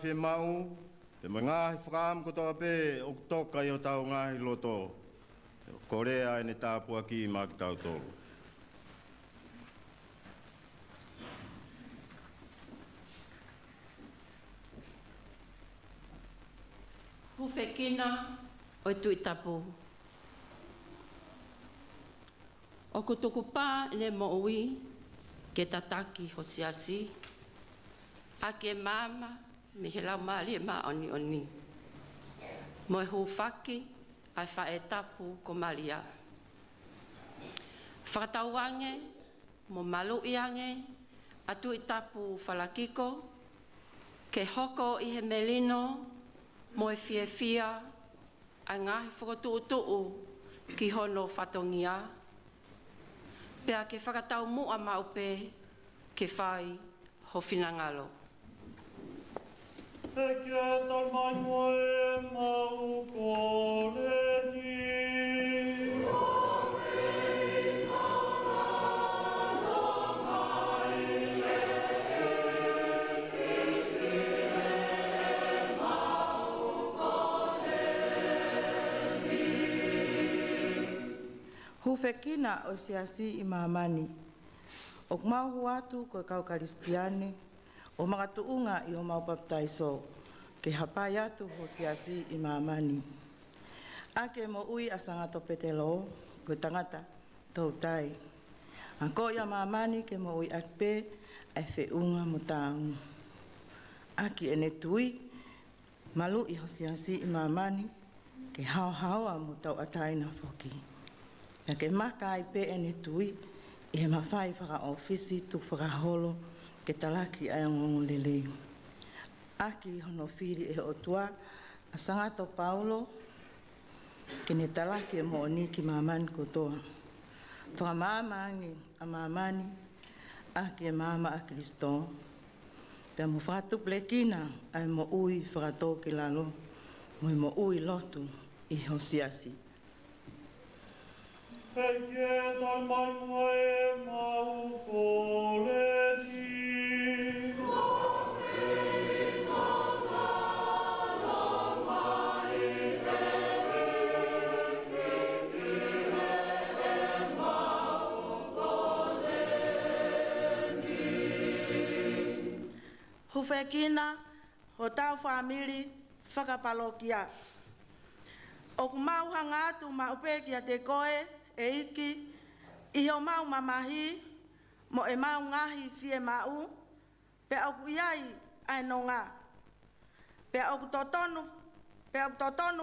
whē mau, te ngahi whakam kotoa pē o toka i o tau ngahi loto. Korea e ne tāpua ki mā ki tau tolu.
Huwhekina o Tongatapu. O kutuku pā le mo'ui ke tataki hosiasi. A ke mama me he lau maali e maa oni oni. Mo e huwhaki ai whae tapu ko malia. Whakatauange mo malu iange a Tongatapu whalakiko ke hoko i he melino mo e fia a ngahi whakatuutuu ki hono whatongia. Pea ke whakatau mua maupe ke whai ho Whinangalo.
E kia tal mai moe mau koreni.
Huwhekina o siasi I mamani. O mau atu ko kau karistiane, o makatuunga I o mau baptaiso, ke hapai atu ho siasi I mamani. Ake mo ui asangato Patele, ko tangata tau tai. Ako ia mamani ke mo ui akpe, ai whiunga mo taungu. Aki ene tui, malu I ho siasi I mamani, ke hao haoa mo tau ataina foki. Na ke maka I pe ene tui, I he mawhai whaka ofisi tu whakaholo ke talaki ai ngongo lelei. Aki hono whiri e otua, a sangato Paulo, ke ne talaki e mooni ki mamani kotoa. Whakamaamangi a mamani, aki e mama a Kristo. Pea mo whakatu plekina ai mo ui whakato ki lalo, mo ui lotu I hosiasi.
E kia tal mai moe mau koreni.
Huwhekina, ho tau whamiri, whakapalokia. O ku mau hanga atu maupe kia te koe, e iki, iho mau mamahi, mo e mau ngahi fie mau, pe au ku iai ai nonga. Pe au ku totonu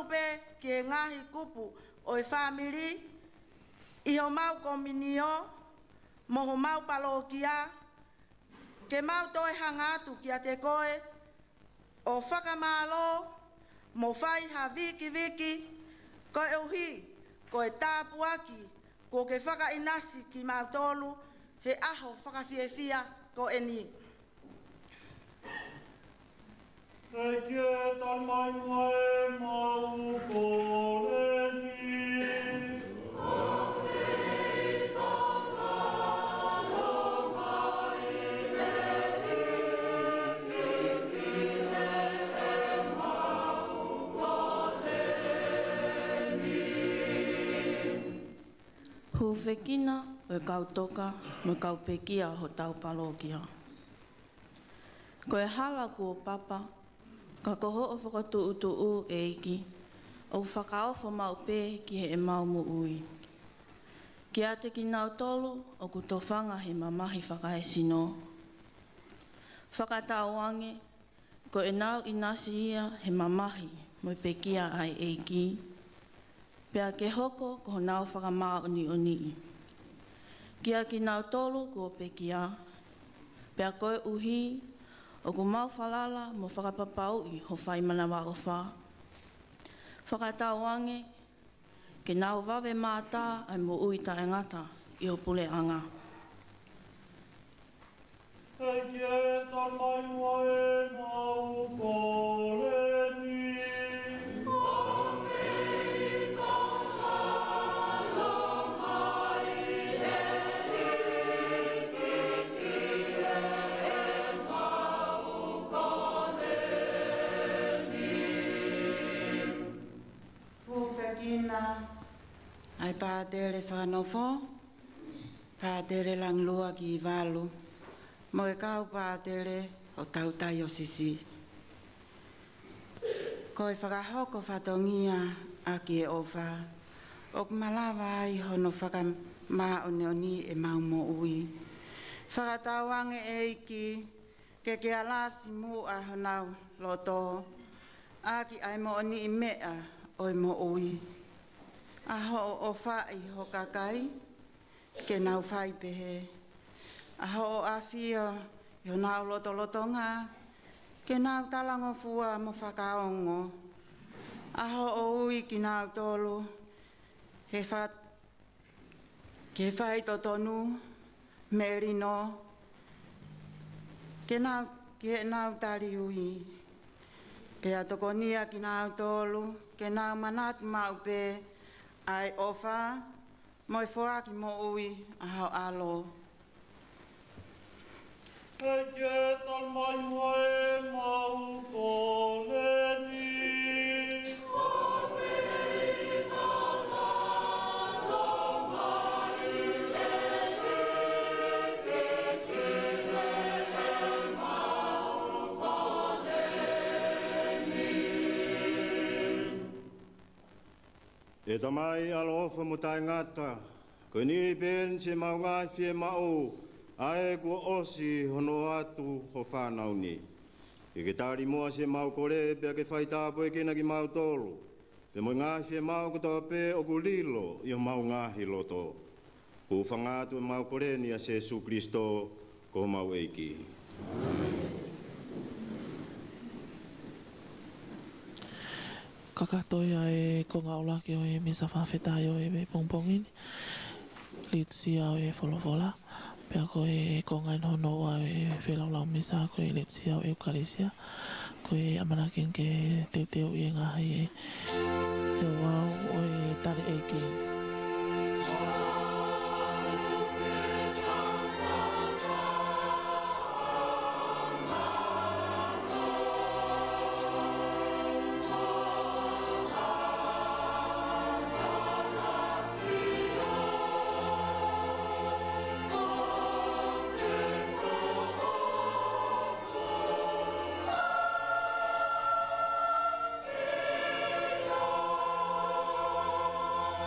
pe ki e ngahi kupu o e whamiri, iho mau kominio, mo ho mau palokia, ke mau toi hanga atu kia te koe, o whakamalo, mo whai ha viki, ko e uhi, ko e tāpuaki, ko ke whaka inasi ki mau tolu, he aho whakawhiewhia ko e ni.
E kia tal mai moe mau koreni.
Huwhekina o kau toka me kau pekia ho tau palokia. Ko e hala ko papa, ka koho o whakatu e iki, o whakaofo mau pē ki he e mau mu ui. Ki a te ki nau tolu o ku towhanga he mamahi whakaesino. Whakatauange, ko e nau inasi ia he mamahi mo pekia ai e iki. Pea ke hoko ko nau whakamaa oni. Kia ki nau tolu ko pekia. Pea koe uhi o ku mau whalala mo whakapapau I ho whai manawa o wha. Whakatauange ke nau wawe mātā ai mo ui ta engata I ho pule anga.
E kia tal mai moe mau koreni.
whanofo, Patele Langilua Kivalu, mo e kau Patele o tautai o sisi. Ko e whakahoko whatongia a ki e ofa, o malawa ai hono whakamā oni e maumo ui. Whakatawange e iki, ke alasi mu a honau loto, a ki ai mo oni I mea o mo ui. A ho o whai ho kakai, ke nau whai pehe. A ho o awhio, i ho nau loto ngā, ke nau talango fua mo whakaongo. A ho o ui ki nau tolu, ke whai to tonu, merino, ke nau tari ui. Pea tokonia ki nau tolu, ke nau manatu maupe, ai ofa, mo e whoaki mo ui a hao alo.
E ke tal mai mai mau koleni.
E tamai alofa mo tai ngata, ko ni ben se mau ngai fie mau, ae kua osi hono atu ho whanau ni. E ke tari mua se mau kore pia ke whai tāpo e kena ki mau tolu. Pe mo ngai fie mau ko toa pe o kulilo i o mau ngahi loto. Ku whangatu e mau kore ni a Jesu Kristo ko mau eiki.
Kakatoia e konga Uluaki o e Misa whawhetai o e pongpongini. Litsia o e wholofola. Pea ko e konga inhono o e whelaulau Misa ko e litsia o e Eukarisia. Ko e amanakin ke teuteu i ngahi e wau o e tare eiki.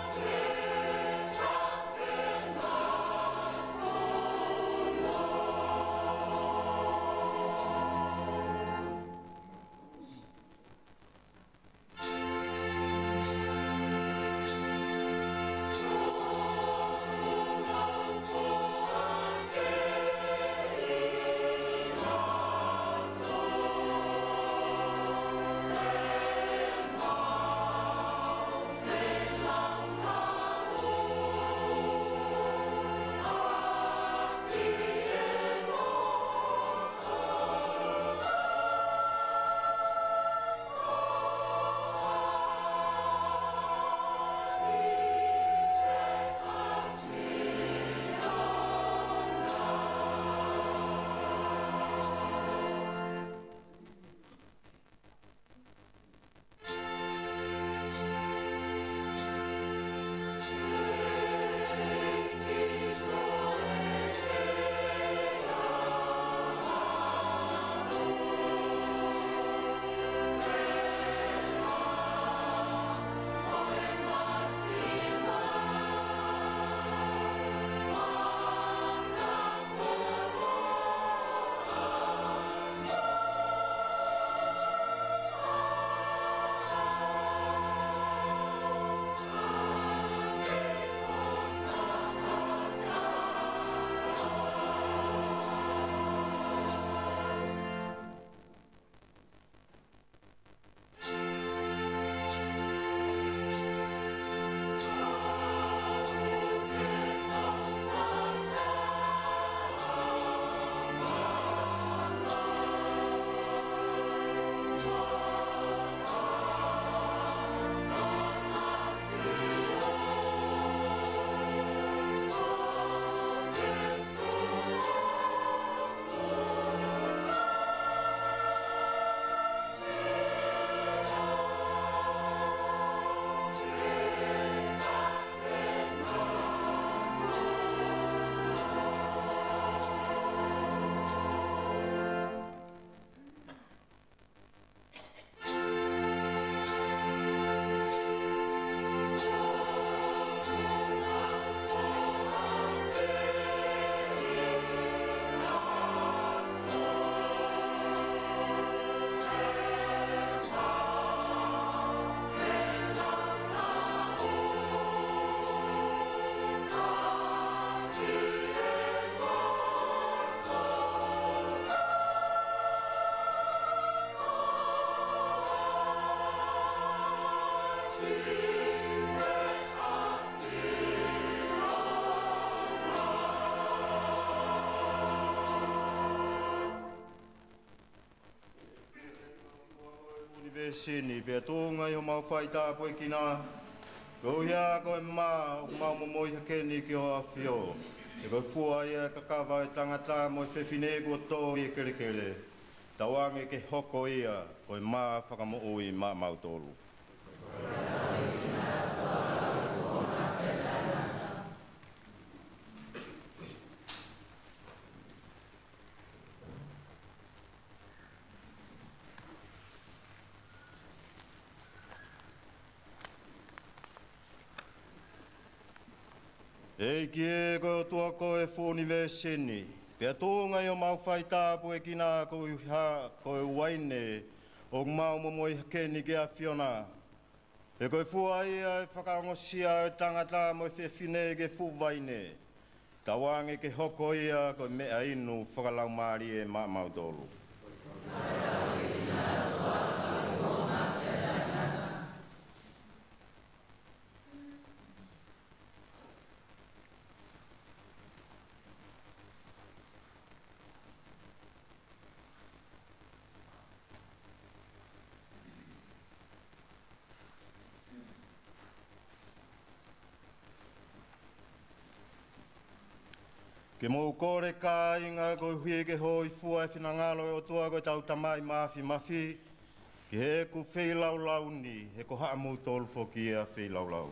Yeah.
ve sini pe tonga yo mau faita po kina. Ko ia ko ma mau mo ke ni ki o afio. E ko fua ia ka ka tangata mo fe fine ko to i kele kele. Tawange ke hoko ia ko ma whakamo ui ma mautolu. Ei kie ko tua ko e fōni ve seni. Pea tōnga i o mau whaitapu e kina ko e waine o mau momo i hakeni ke a Fiona. E koe fua ia e whakaongosia e tangata mo e whiwhine ke fuwaine. Tawange ke hoko ia ko mea inu whakalau maari e mautolu. Ke mou kore ka inga ko hui ke hoi fua e whinangalo e o tua koe tau tamai mafi. Ke he ku whei lau ni, he ko haa mou tolu whoki e a whei lau.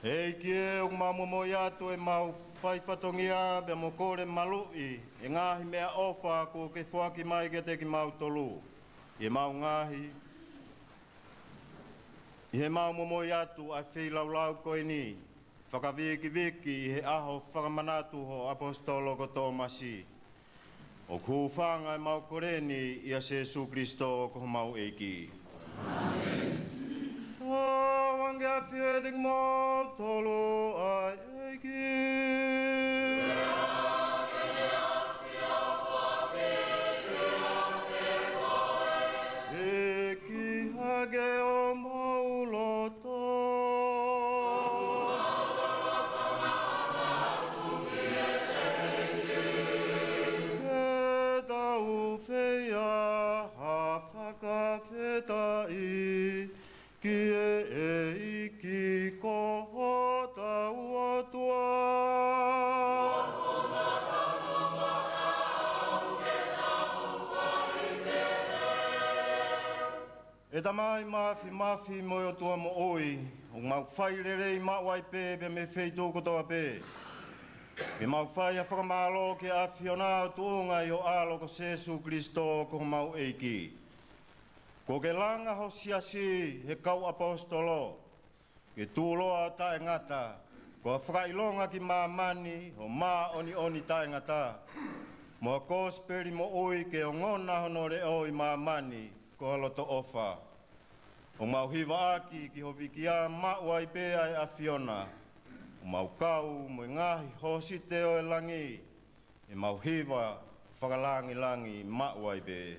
Hei kie o mamomo i atu e mau whai whatongia be mo kore malui e ngahi mea ofa ko ke whaki mai ke te ki mau tolu. I mau ngahi. I he mau momo i atu a whi lau koe ni. Whakaviki i he aho whakamanatu ho apostolo ko Tomasi. O ku whanga e mau kore ni i a Jesu Christo ko mau eiki. Wange a whiedik mo tolu a eiki. Eki hage o mauloto. Peta ufeia ha whakawhetai. Ki e iki ko hota uatua. E tamai mafi mo o tua mo oi, o mau whairere i mawai pe me wheitō kotoa pe. E mau whai a whakamalo ke a Fiona o tuonga i o alo ko Jesu Christo ko mau eiki. Ko ke langa ho siasi he kau apostolo, ke tūloa tae ngata, ko a whakailonga ki mamani ho oni tae ngata, mo a kosperi mo oi ke o ngona hono re o i mamani, ko haloto ofa. O mau hiva aki ki ho vikia mauai pe ai a Fiona, o mau kau mo ngahi ho site o e langi, e mau hiva whakalangi mauai pe.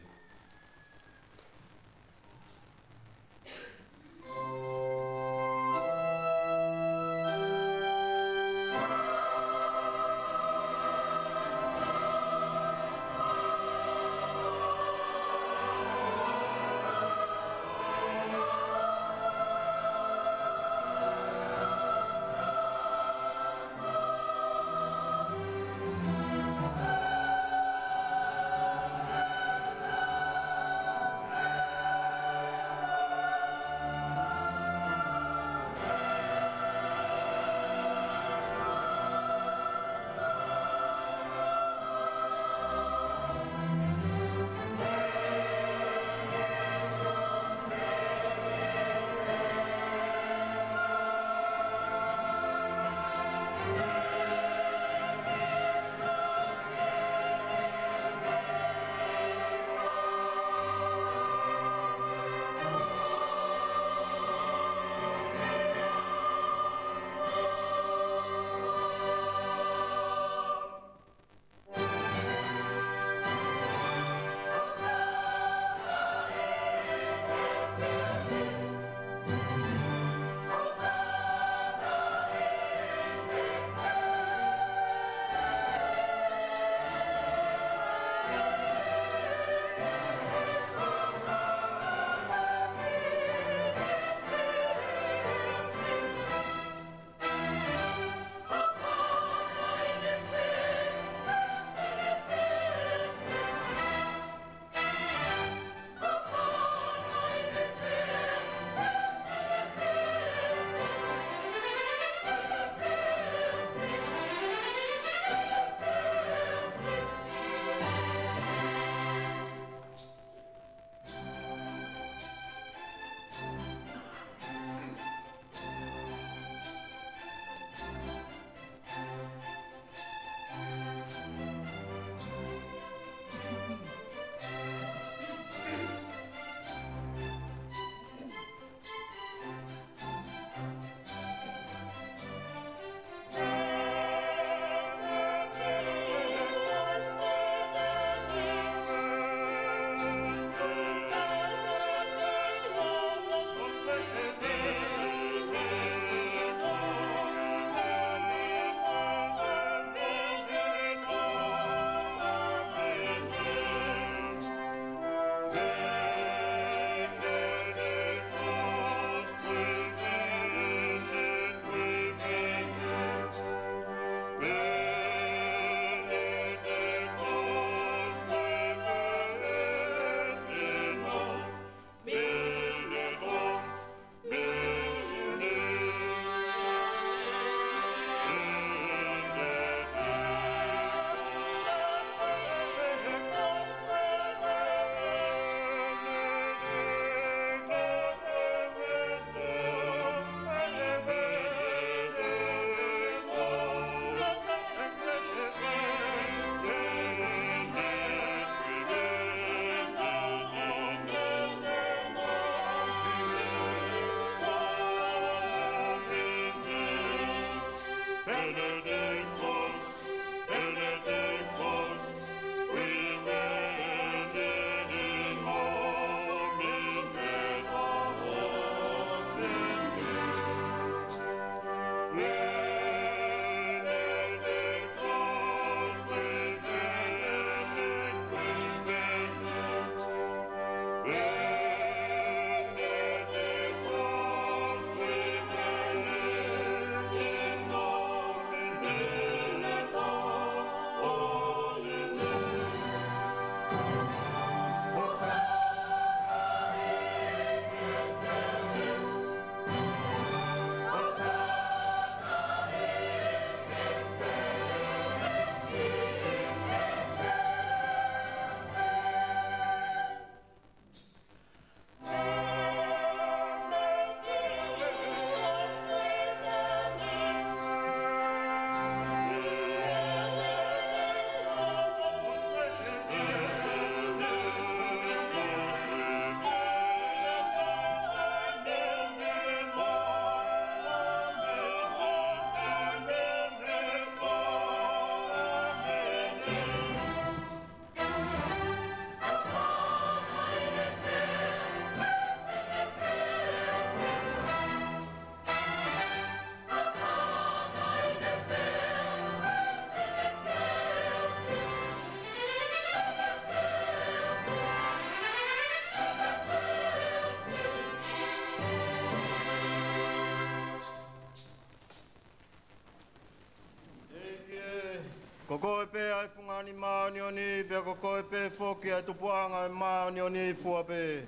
koe pe ai fungani maonioni, pe koe pe foki ai tupuanga maonioni fua pe.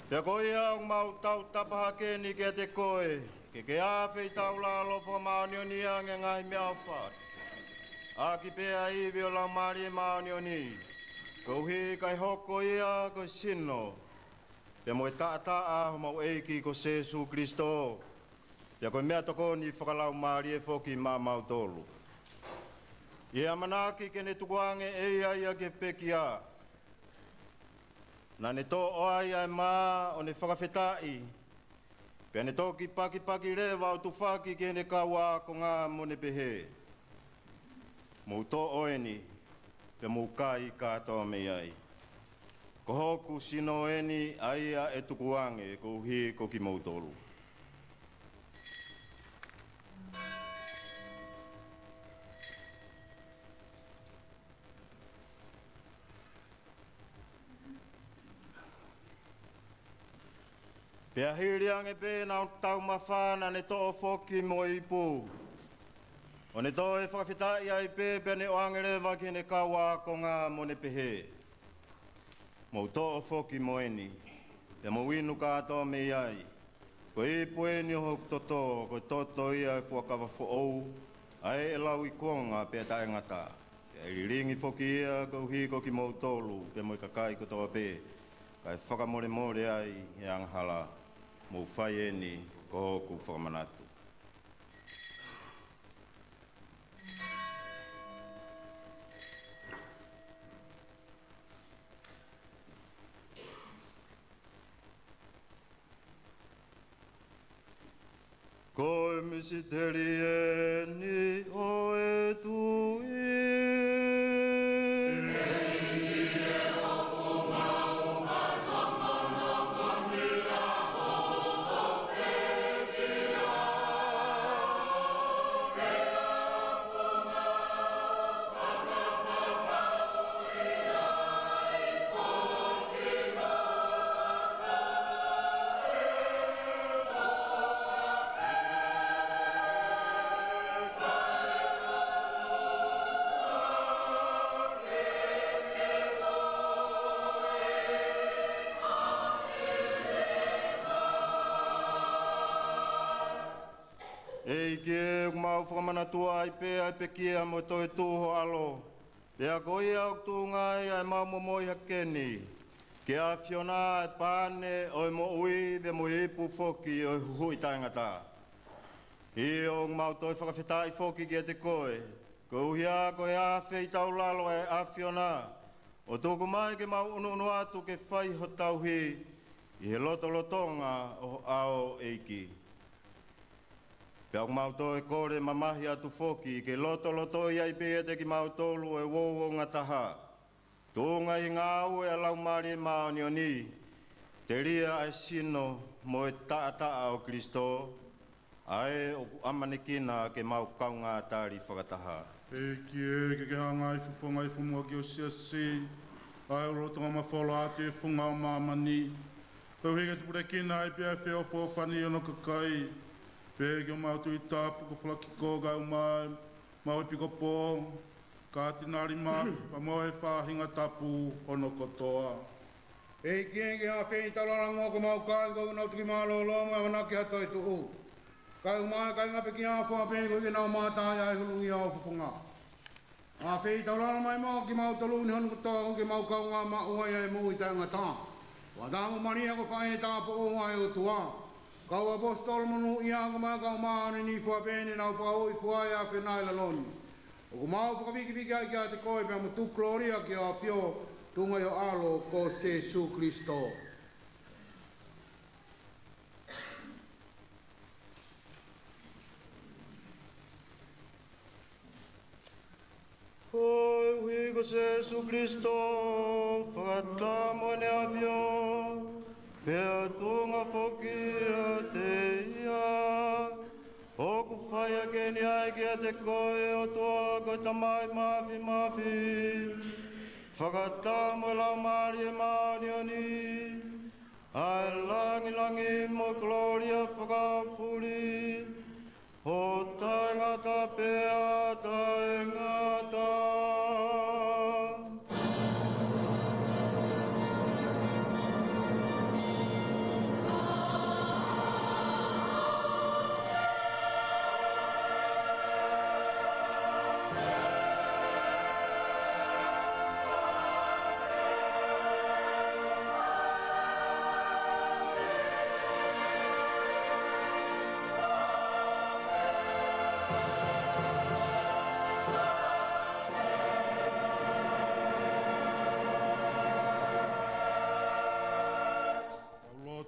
Pe koe au mau tau tapaha keni ke te koe, ke awhi tau la lopo maonioni ange ngai mea what. Aki pe ai vi o la mari maonioni, kouhi kai hoko ia ko sino, pe moe taa ho mau eiki ko Jesu Kristo, pe koe mea toko ni whakalau mari e foki ma mau tolu. Ia manaki ke ne tukuange e ia ke pekia. Na ne to oai ai ma o ne whakawhetai. Pea ne toki paki rewa o tu whaki ke ne kawa ko ngā mo ne pehe. Mou to oeni, pe mou kai katoa me ai. Ko hoku sino eni aia e tukuange ko uhi ko ki mou tolu. Pea hiriange pe na tau mawhana ne to'o foki mo ipu. O ne to'o e whakawhitai ai pe ne oangere waki ne kawa ko ngā mo ne pehe. Mo to'o foki mo eni, pe mo winu katoa me ai. Ko ipu e ni ho toto, ko toto ia e fuakawa fuou, ai e lau i konga pe tae ngata. Pe ringi foki ia ko uhi ko ki mo tolu, pe mo i kakai ko toa pe. Kai whakamore ai e anghala. Mo whai e ni ko hoku whakamanatu. Koe misiteri e ni o e tui. Ke mau whamanatua ai pe kia mo toi tūho alo. Pea ko ia o tūngai ai mau momoi hakeni. Ke a whiona ai pāne oi mo ui pe mo hipu foki oi hui taingata. I o mau toi whakawhetai foki kia te koe. Ko uhia ko e a whei tau lalo e a whiona. O tūku mai ke mau unu atu ke whai ho tauhi. I he lotonga o ao eiki. Pea o mau toi kore mamahi atu foki, ke loto iai pia te ki mau tolu e wowo ngataha. Tōnga i ngā ue a lau mari maoni o ni, te ria ai sino mo e taa o Kristo, ai o amanekina ke mau kaunga tāri whakataha.
E ke hanga i fufonga i fumua ki o siasi, ai o rotonga mawhola atu e funga o mamani. Kau hega tupure kina ai pia whio fōwhani ono kakai, Pēki o mātu i tāpu ko whalaki kōga o mai, mau i piko pō, ka tinari mā, pa mau e whāhinga tapu ono kotoa.
E kiengi a whēi talaranga ko mau kai ko nau tuki mālo lo mua manaki hato i tuhu. Kai umai kai ngape ki a whua pēko ki nau mātai ai hulu i au fufunga. A whēi talaranga mai mau ki mau talu ni honu kotoa ki mau kaunga ma uai e mui tainga tā. Wa tāmu mania ko whae tāpu o ngai o tua. Kau apostol manu ia ko ma kau maani ni fua pene na fua oi fua ia whenai laloni. O ko mau whakawiki ai kia te koe pia mo tu gloria ki a pio tunga yo alo ko Jesu Kristo.
Oi hui ko Jesu Kristo, whakatamo ne a pio, pea tunga whoki a te ia. Oku whaia ke ni ai ki a te koe o toa koe tamai mawhi. Whakatamo lau maari e maani o ni. Ai langi mo gloria whakawhuri. Ho tangata pea tangata.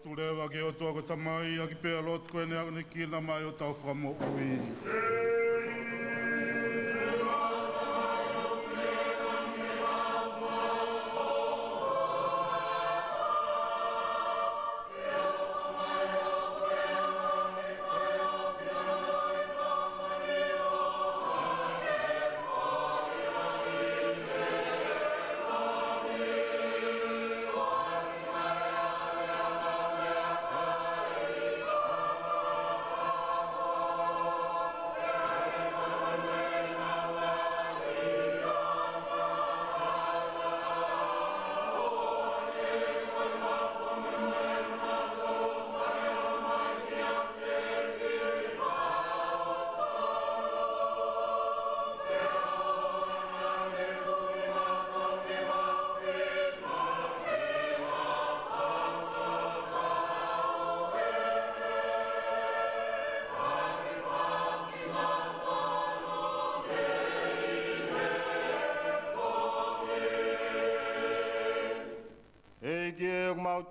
Tulewa ke o tuako tamai a ki pea lotu koe ne ako ne kina mai o tau whamo ui.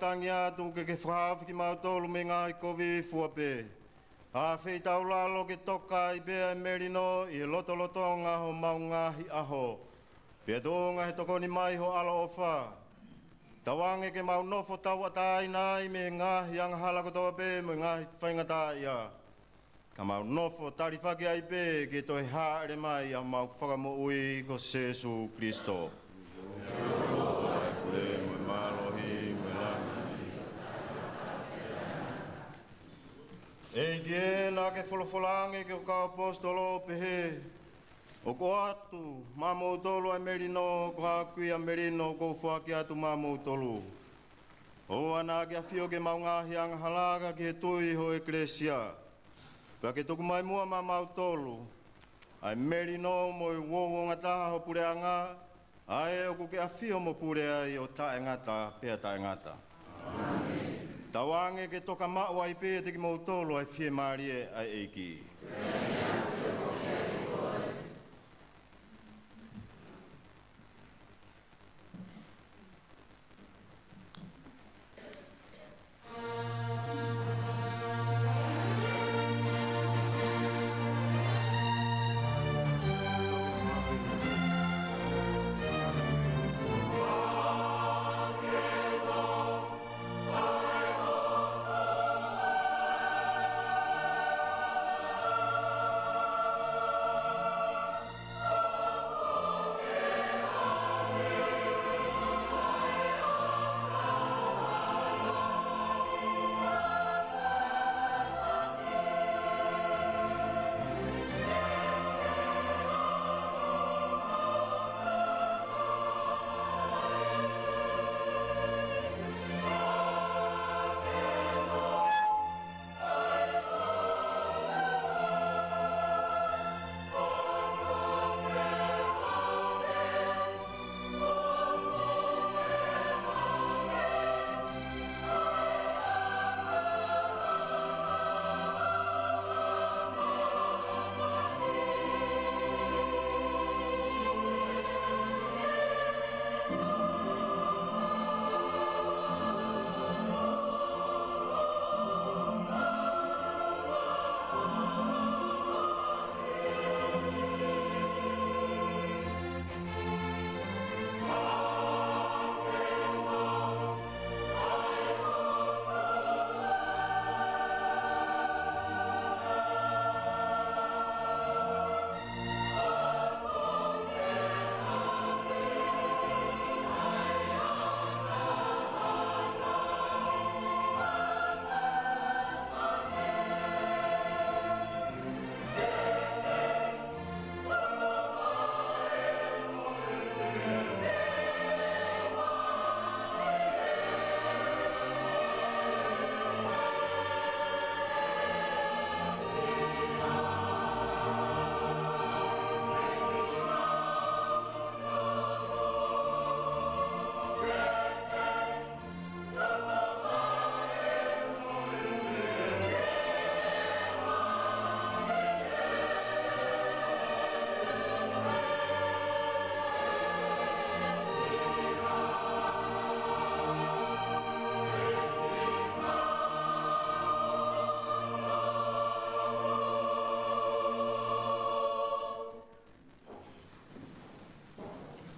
Tangi atu ke whaafi ki mautolu me ngāi kovi fuape. A whei tau lalo ke toka I bea merino I loto ngā ho mau ngāhi aho. Pea tōnga he toko ni mai ho alo ofa. Tawange ke mau nofo tau atai nai me ngāhi anghala kotoa pe me ngāhi whaingata ia. Ka mau nofo tarifaki ai pe ke toi haere mai a mau whakamo ui ko Jesu Kristo. E ke nā ke wholofolange ke o ka apostolo pehe. O ko atu, māmou tolu ai merino, ko hakui a merino, ko whaki atu māmou tolu. O ana ke a whio ke mau ngāhi angahalaga ki he tui ho eklesia. Pea ke tuku mai mua māmau tolu. Ai merino mo I wowo ngataha ho pure anga, ai o ke a whio mo pure ai o tae ngata, pea tae ngata. Tawange ke toka maua I pēte ki mautolo ai whie marie ai eiki.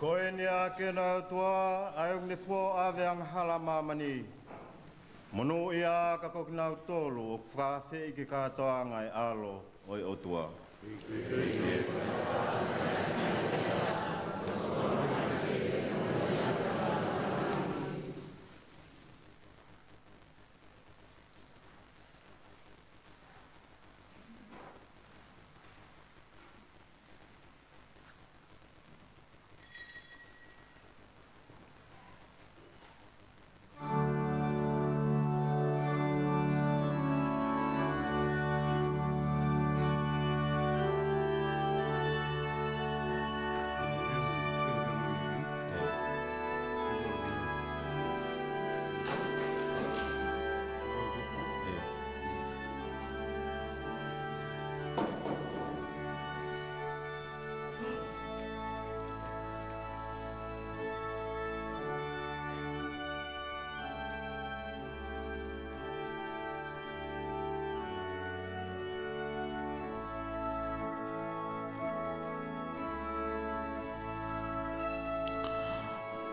Koe ni a kena tua ayong ni fo ave ang halama mani. Mono ia ka koknau tolu o whawhi i ki katoa ngai alo oi o tua.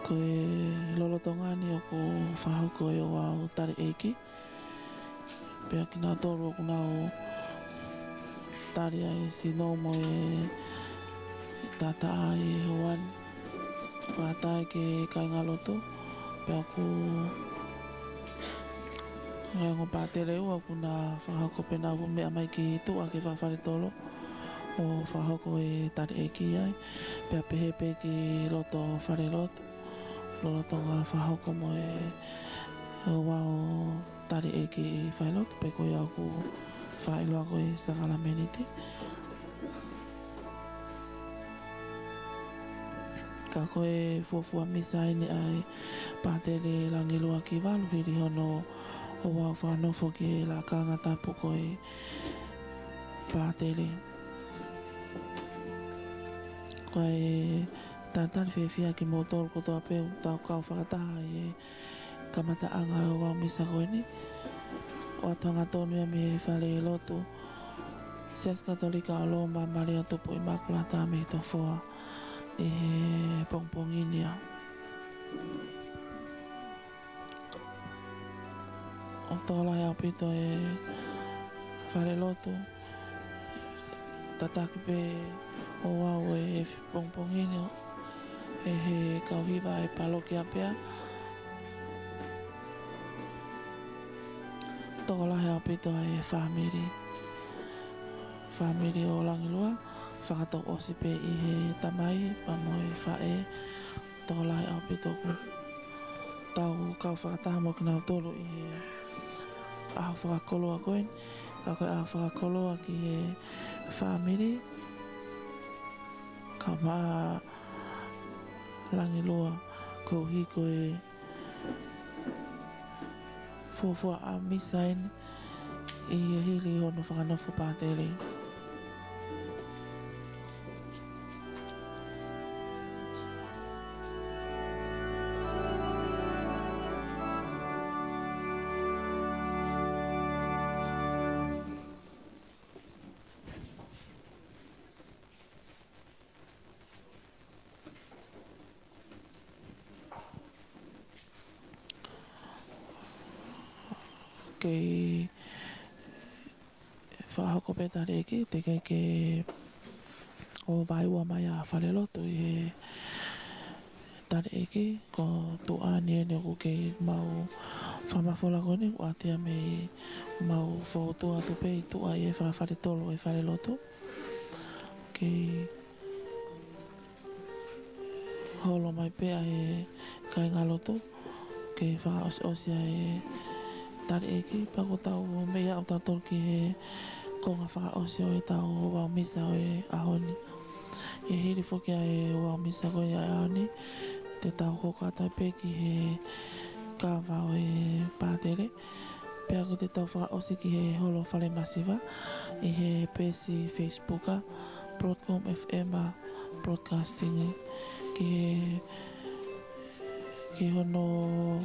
Koe lolo tongani o ko whahoko e o au tari eiki. Pea ki nā tōru o kuna o tari ai sino mo e tata ai hoan. Whātai ke kainga loto. Pea ku ngango Patele ua kuna whahoko pena u mea mai ki tua ke whawhare tolo. O whahoko e tari eiki ai. Pea pehepe ki loto whare loto. Lolo tonga whahoko mo e wao tari eki i whailot, pe koe au ku whailua koe sakala meniti. Ka koe fuafua Misa ini ai Patele Langilua Kivalu hiri hono o wao whanofo ki la Tongatapu koe Patele. Koe tātari whiawhia ki mō tōru kotoa pēu tau kau whakataha i e kamataanga o wau Misa koe ni. O atanga tōnua me whale e lotu. Sias Katolika o Loma Maria Tupu Immaculata me Tofoa i he pongponginia. O tōlai au pito e whale lotu. Tataki pē o wau e pongponginia. E he kauhiwa e paloki apea. Tōlahe au pito e whamiri. Whamiri o Langilua. Whakatau osi pe i he tamai, pamo e whae. Tōlahe au pito ku. Tau kau whakataha mo kinau tolu i he aho whakakoloa koen. Ka koe aho whakakoloa ki he whamiri. Ka maa Langilua ko hiko e fuafua a Misa in i hili hono whakanofo Patele. Kei whahako petare eki, te kei ke o waiua mai a whare lotu i he tare eki, ko tu āni ene o kei mau whamafola kone, o atea me mau whautu atu pe i tua i e whawhare tolo e whare lotu. Kei holo mai pea e kainga lotu, kei whakaosia e tari eki, pako tau mea o tau ki he konga whakaosio e tau o wau Misa o e ahoni. E hiri whoki a e wau Misa ko e ahoni, te tau hokatai pe ki he kawa o e Patele. Pea ko te tau whakaosi ki he holo whale masiva, i he pesi Facebooka, Broadcom FM Broadcasting, ki hono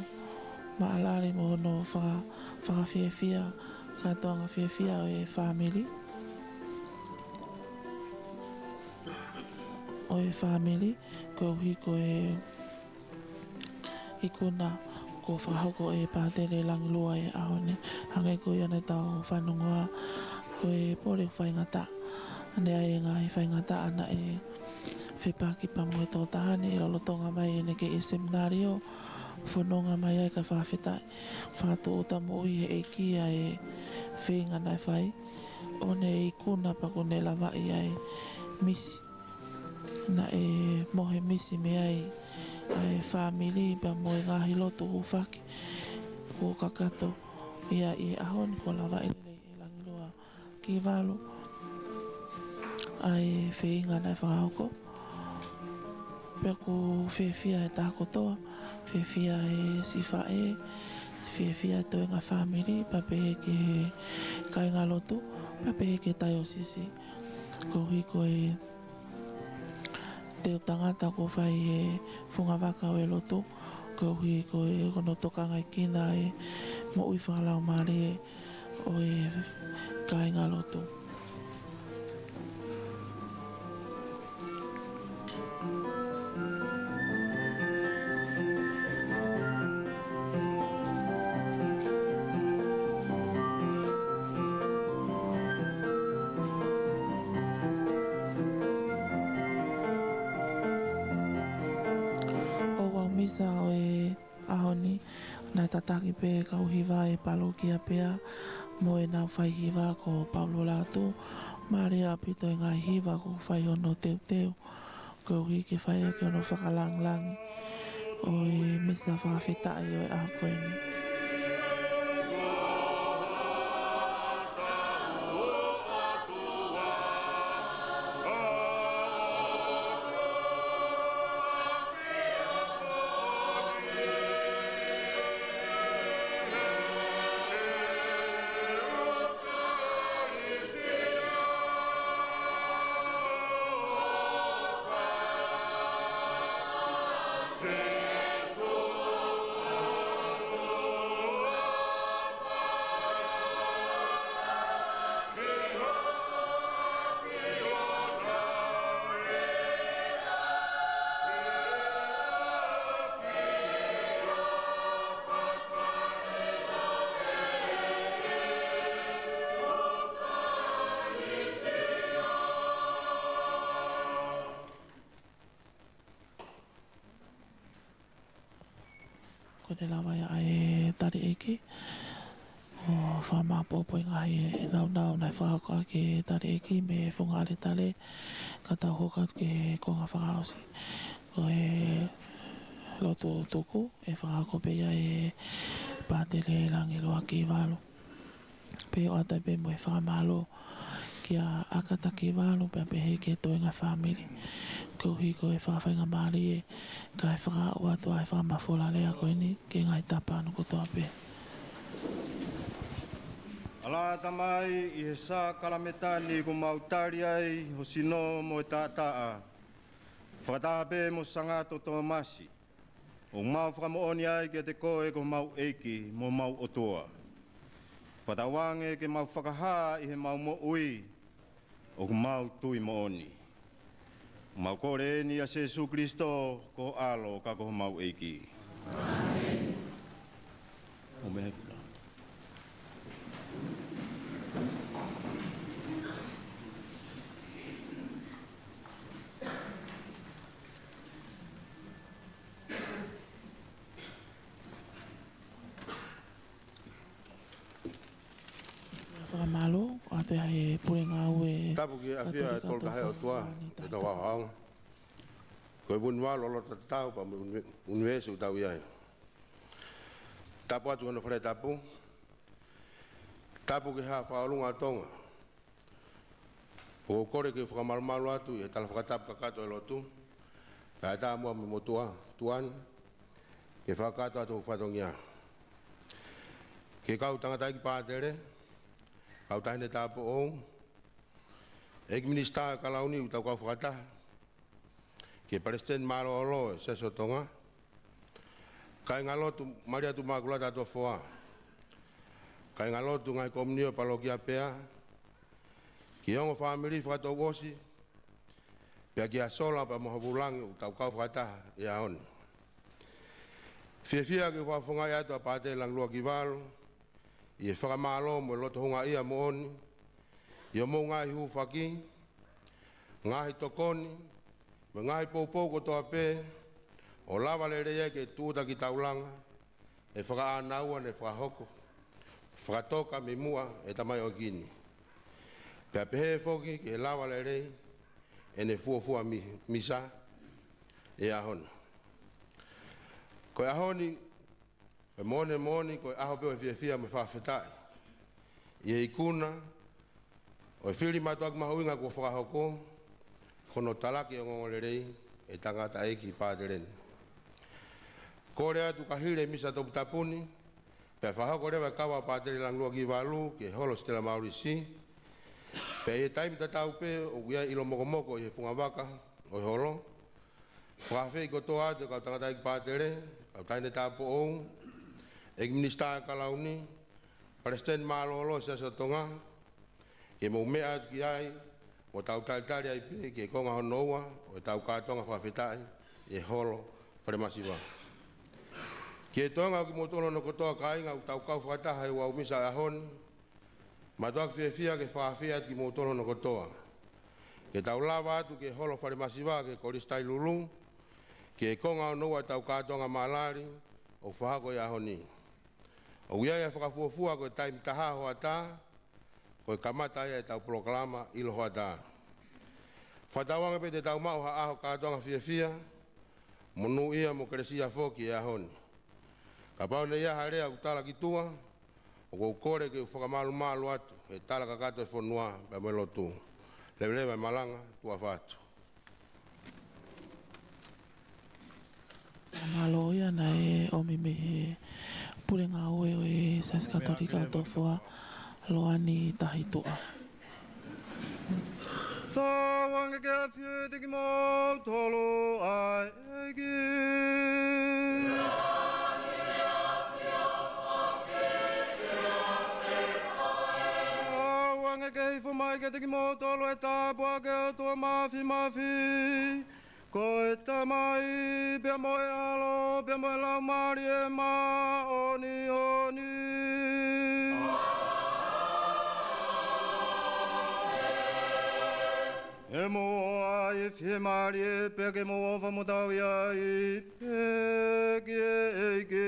maalari mo hono whakawhiawhia, katoanga whiawhia o e whamiri. O o e family ko hiko e ikuna ko whahoko e Patele Langilua e ahone hangai ko iana tau whanongoa ko e pore whaingata ane ai ngā whaingata ana e whepaki pamu e tō tahane e lolo tonga mai e neke e seminario whanonga mai ai ka whawhetai whātu o tamu i e kia e whenga nai whai o ne ikuna pako ne lawai ai misi na e mohe misi me ai ai family pa mo ngahi loto o whaki ko kakato ia i ahon ko lawai le e Langilua Kivalu ai whenga nai whahoko peko whewhia e tāko toa whewhia e sifa e whewhia e toenga family pa pehe ke he kainga loto pa pehe ke tai o sisi ko hiko e te tangata ko whai e whunga waka o e loto ko hiko e kono toka ngai kina e mo ui whakalau maari e o e kainga loto. Misa o e ahoni na tataki pe kauhiwa e palokia pea mo e nau whai hiwa ko Paulo Latu Maria pito e ngai hiwa ko whai ono teu teu ko hiki whai e ke ono whakalang o e misa whawhetai o e ahakoeni. Ko te lawa ia ai tari eke o whama popo i ngahi e nau nai whakaka ke tari eke me whungare tale ka tau hoka ke konga whakaosi ko e loto tuku e whakako pe ia e Patele Langilua Kivalu pe o atai pe mo e whakamalo kia akata Kivalu pe pehe ke toenga family ko hiko e whawhainga maari e ka e whaka ua toa e whamafola lea ko ini ke ngai tapa anu ko toa pe.
Ala tamai i he sā kalametani ko mautari ai ho sino mo e tātaa. Whakataha pe mo sangato toa masi. O mau whakamooni ai ke te koe ko mau eiki mo mau otoa. Whatawange ke mau whakaha i he mau mo ui o mau tui mooni. Mau kore ni a Jesu Kristo ko alo ka ko mau eiki. Amen. Amen.
Malo, ate ai puenga ue.
Tapu ki afia tol ka heo tua te tawa hanga. Ko vun wa lo ta tau pa universo tau ia. Tapu atu no fre tapu. Tapu ki ha fa lunga tonga. O kore ki fa mal mal atu e tal fa tap ka to lo tu. Ka ta mo mo tua tuan. Ke fa ka to atu fa tongia. Ke kau tanga tai pa tere. Kau taine tapo o. Ek minista kalauni utau kau whakata. Ke Palestine maro olo e seso tonga. Kai ngalotu maria tu makulata Tofoa. Kai ngalotu ngai komunio palokia pea. Ki ongo family whakato wosi. Pea ki a sola pa moha bulangi u tau kau whakataha i a honi. Fia ki whafonga i atu a Patele Langilua Kivalu, i e whakamalo mo loto hunga ia mo oni, i o mo ngai hu whaki, ngahi tokoni, me ngahi poupou ko toa pē, o lava le rea ke tūta ki taulanga, e whakaanaua ne whakahoko, whakatoka me mua e tamai o kini. Pea pehe foki ke lava le rea, e ne fuafua Misa e ahoni. Koe ahoni, e mone, koe aho peo e fia me whawhetai. I e ikuna, o e whiri matuak mahuinga ko whakahoko, kono talaki o ngongole rei, e tangata eiki Patereni. Kore atu kahire Misa Tongatapu, pe whahoko rewa kawa Patele Langilua Kivalu, ke holo Stella Maurisi, pe e taimi tatau pe o uia ilo mokomoko i he whungawaka o holo. Whakawhei ko toa atu kau tangata eiki Patele, kau taine tapo ou, eiki minister kalauni, President Malolo Sesa Tonga, ke mo mea atu ki ai, o tau taitari ai pe, ke konga honoua, o tau kātonga whawhetai, e holo whalemasiwa. Ke tonga ki motono no kotoa kainga, u tau kau whakataha e wau Misa e ahoni, matuak fia ke whawhia ki motono no kotoa. Ke tau lava atu ke holo whalemasiwa, ke koristai lulu, ke konga honoua tau kātonga malari, o whahako e ahoni. O uia whakafuafua koe taimi taha hoa tā, koe kamata ia e tau proklama ilo hoa tā. Whatawanga pe te tau mau ha aho kātonga fia, monu ia mo keresia foki e ahoni. Ka pau ne ia harea utala ki tua, o kou kore ke whakamalu atu, e tala kakato e whanua pe melo tu. Lewe e malanga, tua whatu.
Malo ia na e omi me he purenga oe o e Sas Katolika o Tofoa loani tahitua.
Tā wange ke a whiu te ki mō tolo ai egi. Tā wange ke hifo mai ke te ki mō tolo e tāpua ke o tua mafi. Ko e tamai, pia mo e alo, pia mo e lau mari e ma, oni. E mo ai fie mari e peke mo ofa mo tau iai, peke eike.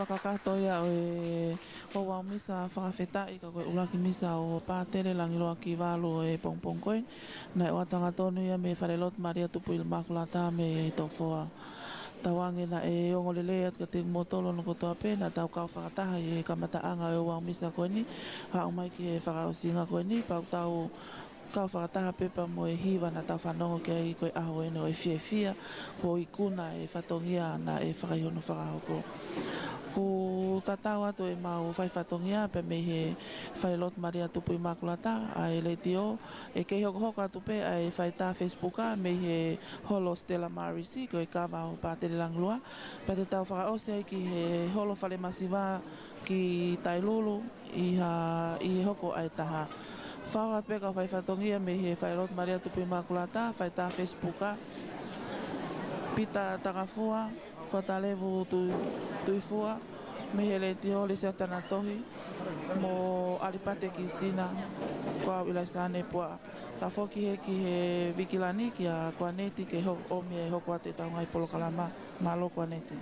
whakakato ia o wau Misa whakawhetai ka koe Uluaki Misa o Patele Langilua Kivalu pongpong koe. Nai o Tongatapu ia me wharelot Maria tupu il makulata me Tofoa. Tawange na ongolele at kating motolo no kotoa pe na tau kau whakataha kamataanga o wau Misa koe ni. Ha umai ki whakausinga koe ni pau tau kau whakataha pepa mo hiwa na tau whanongo ki ai koe aho ene o fia ko ikuna whatongia na whakaihono whakahoko. Ko tatau atu mau whai whatongia pe me he whailot Maria tupu i makulata ai leitio kei hoko atu pe ai whai tā Facebooka me he holo Stella Marisi koe kawa o Patele Langilua pe te tau whakaose ai ki he holo whale masiwa ki Tailulu i hoko ai taha. Whaua peka whai whatongia me he whailot Maria tupu i makulata whai tā Facebooka pita takafua whatalevu tuifua me he le tio le seatana tohi mo alipate ki sina kua wilaisane pua ta foki he ki he vikilani ki a kua neti ke o me hoko ate taungai polo kalama malo kua neti.